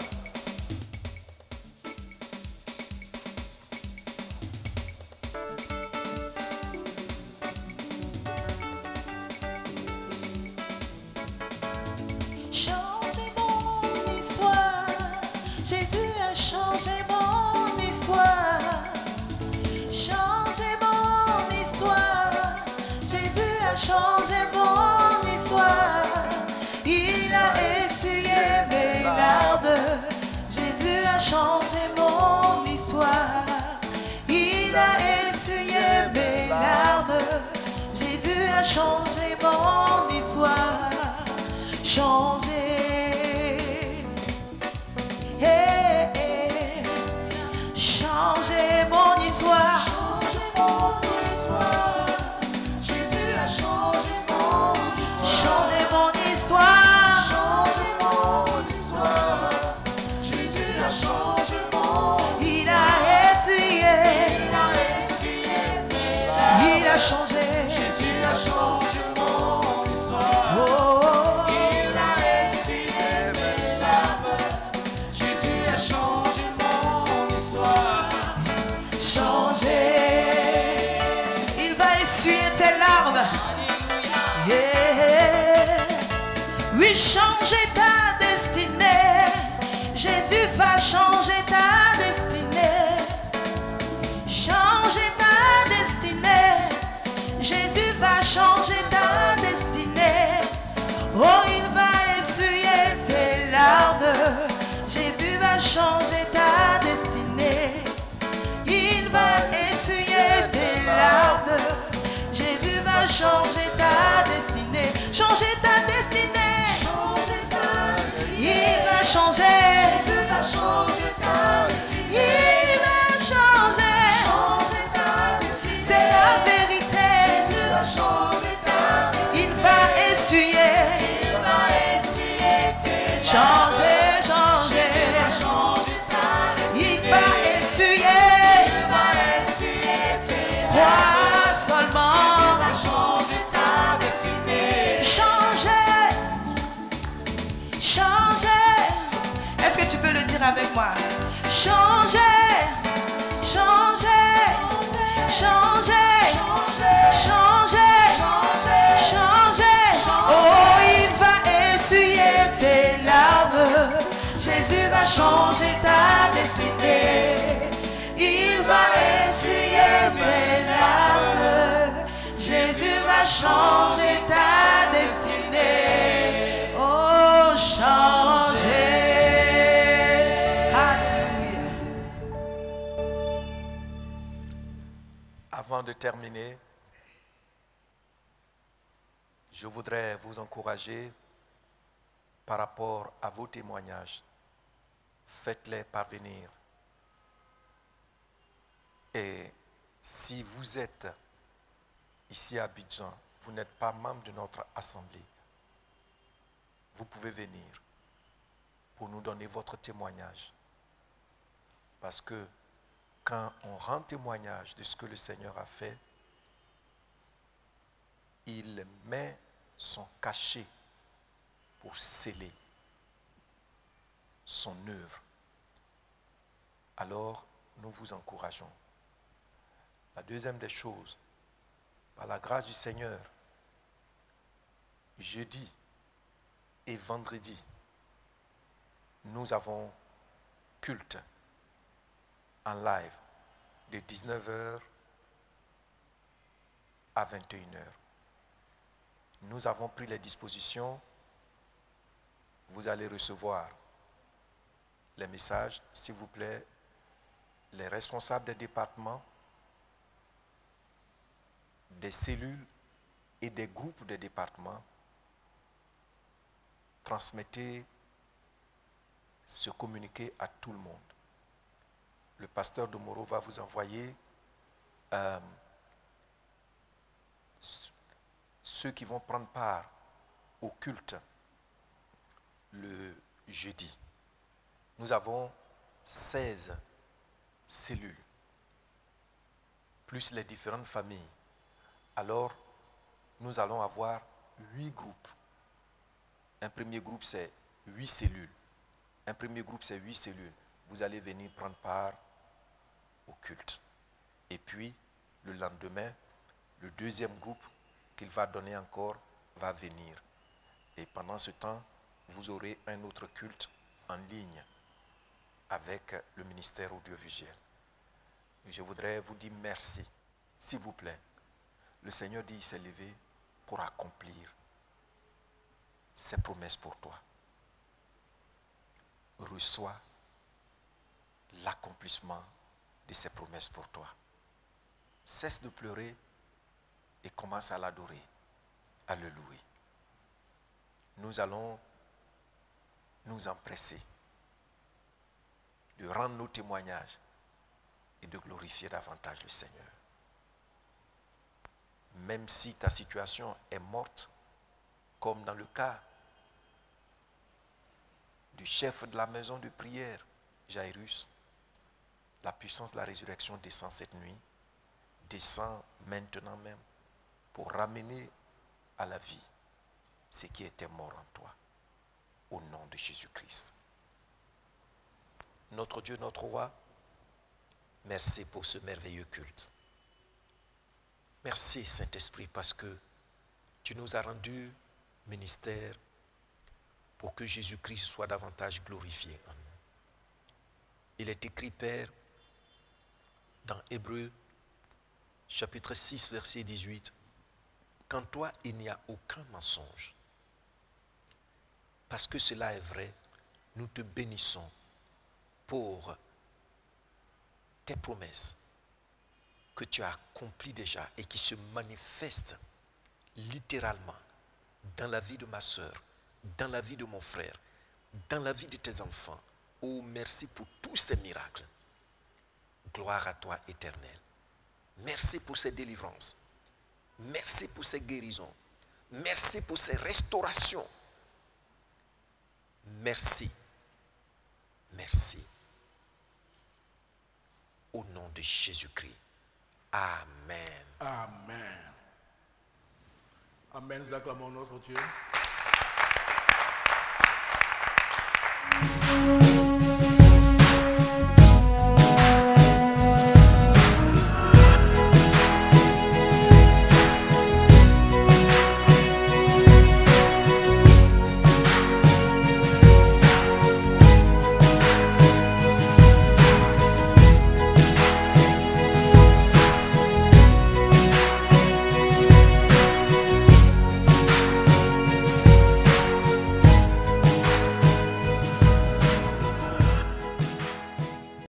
Changez mon histoire, Jésus a changé mon histoire. Changez mon histoire, Jésus a changé mon histoire. Il a essuyé mes larmes, Jésus a changé mon changer mon histoire. Changer. Hey, hey. Changer mon histoire. Jésus a changé mon histoire. Changer mon histoire. Changé mon histoire. Jésus a changé mon histoire. Il a essuyé. Il a changé. Jésus a changé mon histoire. Oh, Il a essuyé mes larmes. Jésus a changé mon histoire. changer. Il va essuyer tes larmes. Yeah. Oui, changer ta destinée. Jésus va changer ta destinée. Changer ta destinée. Jésus va changer ta destinée. Oh, il va essuyer tes larmes. Jésus va changer ta destinée. Il va essuyer tes larmes. Jésus va changer ta destinée. Changer ta destinée. Changer ta destinée. Il va changer. Jésus va changer ta destinée. Il va changer. Changer ta destinée. C'est la vérité. Jésus va changer ta destinée. Il va essuyer. Il va essuyer tes larmes. Changer, Jésus changer. va changer ta destinée. Il va essuyer. Il va essuyer tes larmes. Crois Jésus seulement. va changer ta destinée. Changer. Changer. Est-ce que tu peux le dire avec moi? Changer. Changer. Changer. Changer. Changer. Oh, il va essuyer tes larmes. Jésus va changer ta destinée. Il va essuyer tes larmes. Jésus va changer ta destinée. Oh, changer. Alléluia. Avant de terminer, je voudrais vous encourager par rapport à vos témoignages. Faites-les parvenir. Et si vous êtes ici à Abidjan, vous n'êtes pas membre de notre assemblée, vous pouvez venir pour nous donner votre témoignage. Parce que quand on rend témoignage de ce que le Seigneur a fait, il met son cachet pour sceller son œuvre. Alors, nous vous encourageons. La deuxième des choses, par la grâce du Seigneur, jeudi et vendredi, nous avons culte en live de 19h à 21h. Nous avons pris les dispositions. Vous allez recevoir les messages, s'il vous plaît. Les responsables des départements, des cellules et des groupes de départements, transmettez ce communiqué à tout le monde. Le pasteur de Moro va vous envoyer ceux qui vont prendre part au culte le jeudi. Nous avons 16 cellules, plus les différentes familles. Alors, nous allons avoir 8 groupes. Un premier groupe, c'est 8 cellules. Un premier groupe, c'est 8 cellules. Vous allez venir prendre part au culte. Et puis, le lendemain, le deuxième groupe qu'il va donner encore va venir. Et pendant ce temps, vous aurez un autre culte en ligne avec le ministère audiovisuel. Je voudrais vous dire merci, s'il vous plaît. Le Seigneur dit qu'il s'est levé pour accomplir ses promesses pour toi. Reçois l'accomplissement de ses promesses pour toi. Cesse de pleurer et commence à l'adorer. à le louer. Nous allons nous empresser de rendre nos témoignages et de glorifier davantage le Seigneur. Même si ta situation est morte, comme dans le cas du chef de la maison de prière, Jairus, la puissance de la résurrection descend cette nuit, descend maintenant même pour ramener à la vie ce qui était mort en toi, au nom de Jésus-Christ. Notre Dieu, notre roi, merci pour ce merveilleux culte. Merci Saint-Esprit parce que tu nous as rendu ministère pour que Jésus-Christ soit davantage glorifié en nous. Il est écrit, Père, dans Hébreux, chapitre 6, verset 18, « Qu'en toi il n'y a aucun mensonge. Parce que cela est vrai, nous te bénissons pour tes promesses que tu as accomplies déjà et qui se manifestent littéralement dans la vie de ma soeur, dans la vie de mon frère, dans la vie de tes enfants. Oh, merci pour tous ces miracles. Gloire à toi, Éternel. Merci pour ces délivrances. Merci pour ces guérisons. Merci pour ces restaurations. Merci. Merci. Au nom de Jésus-Christ. Amen. Amen. Amen. Nous acclamons notre Dieu.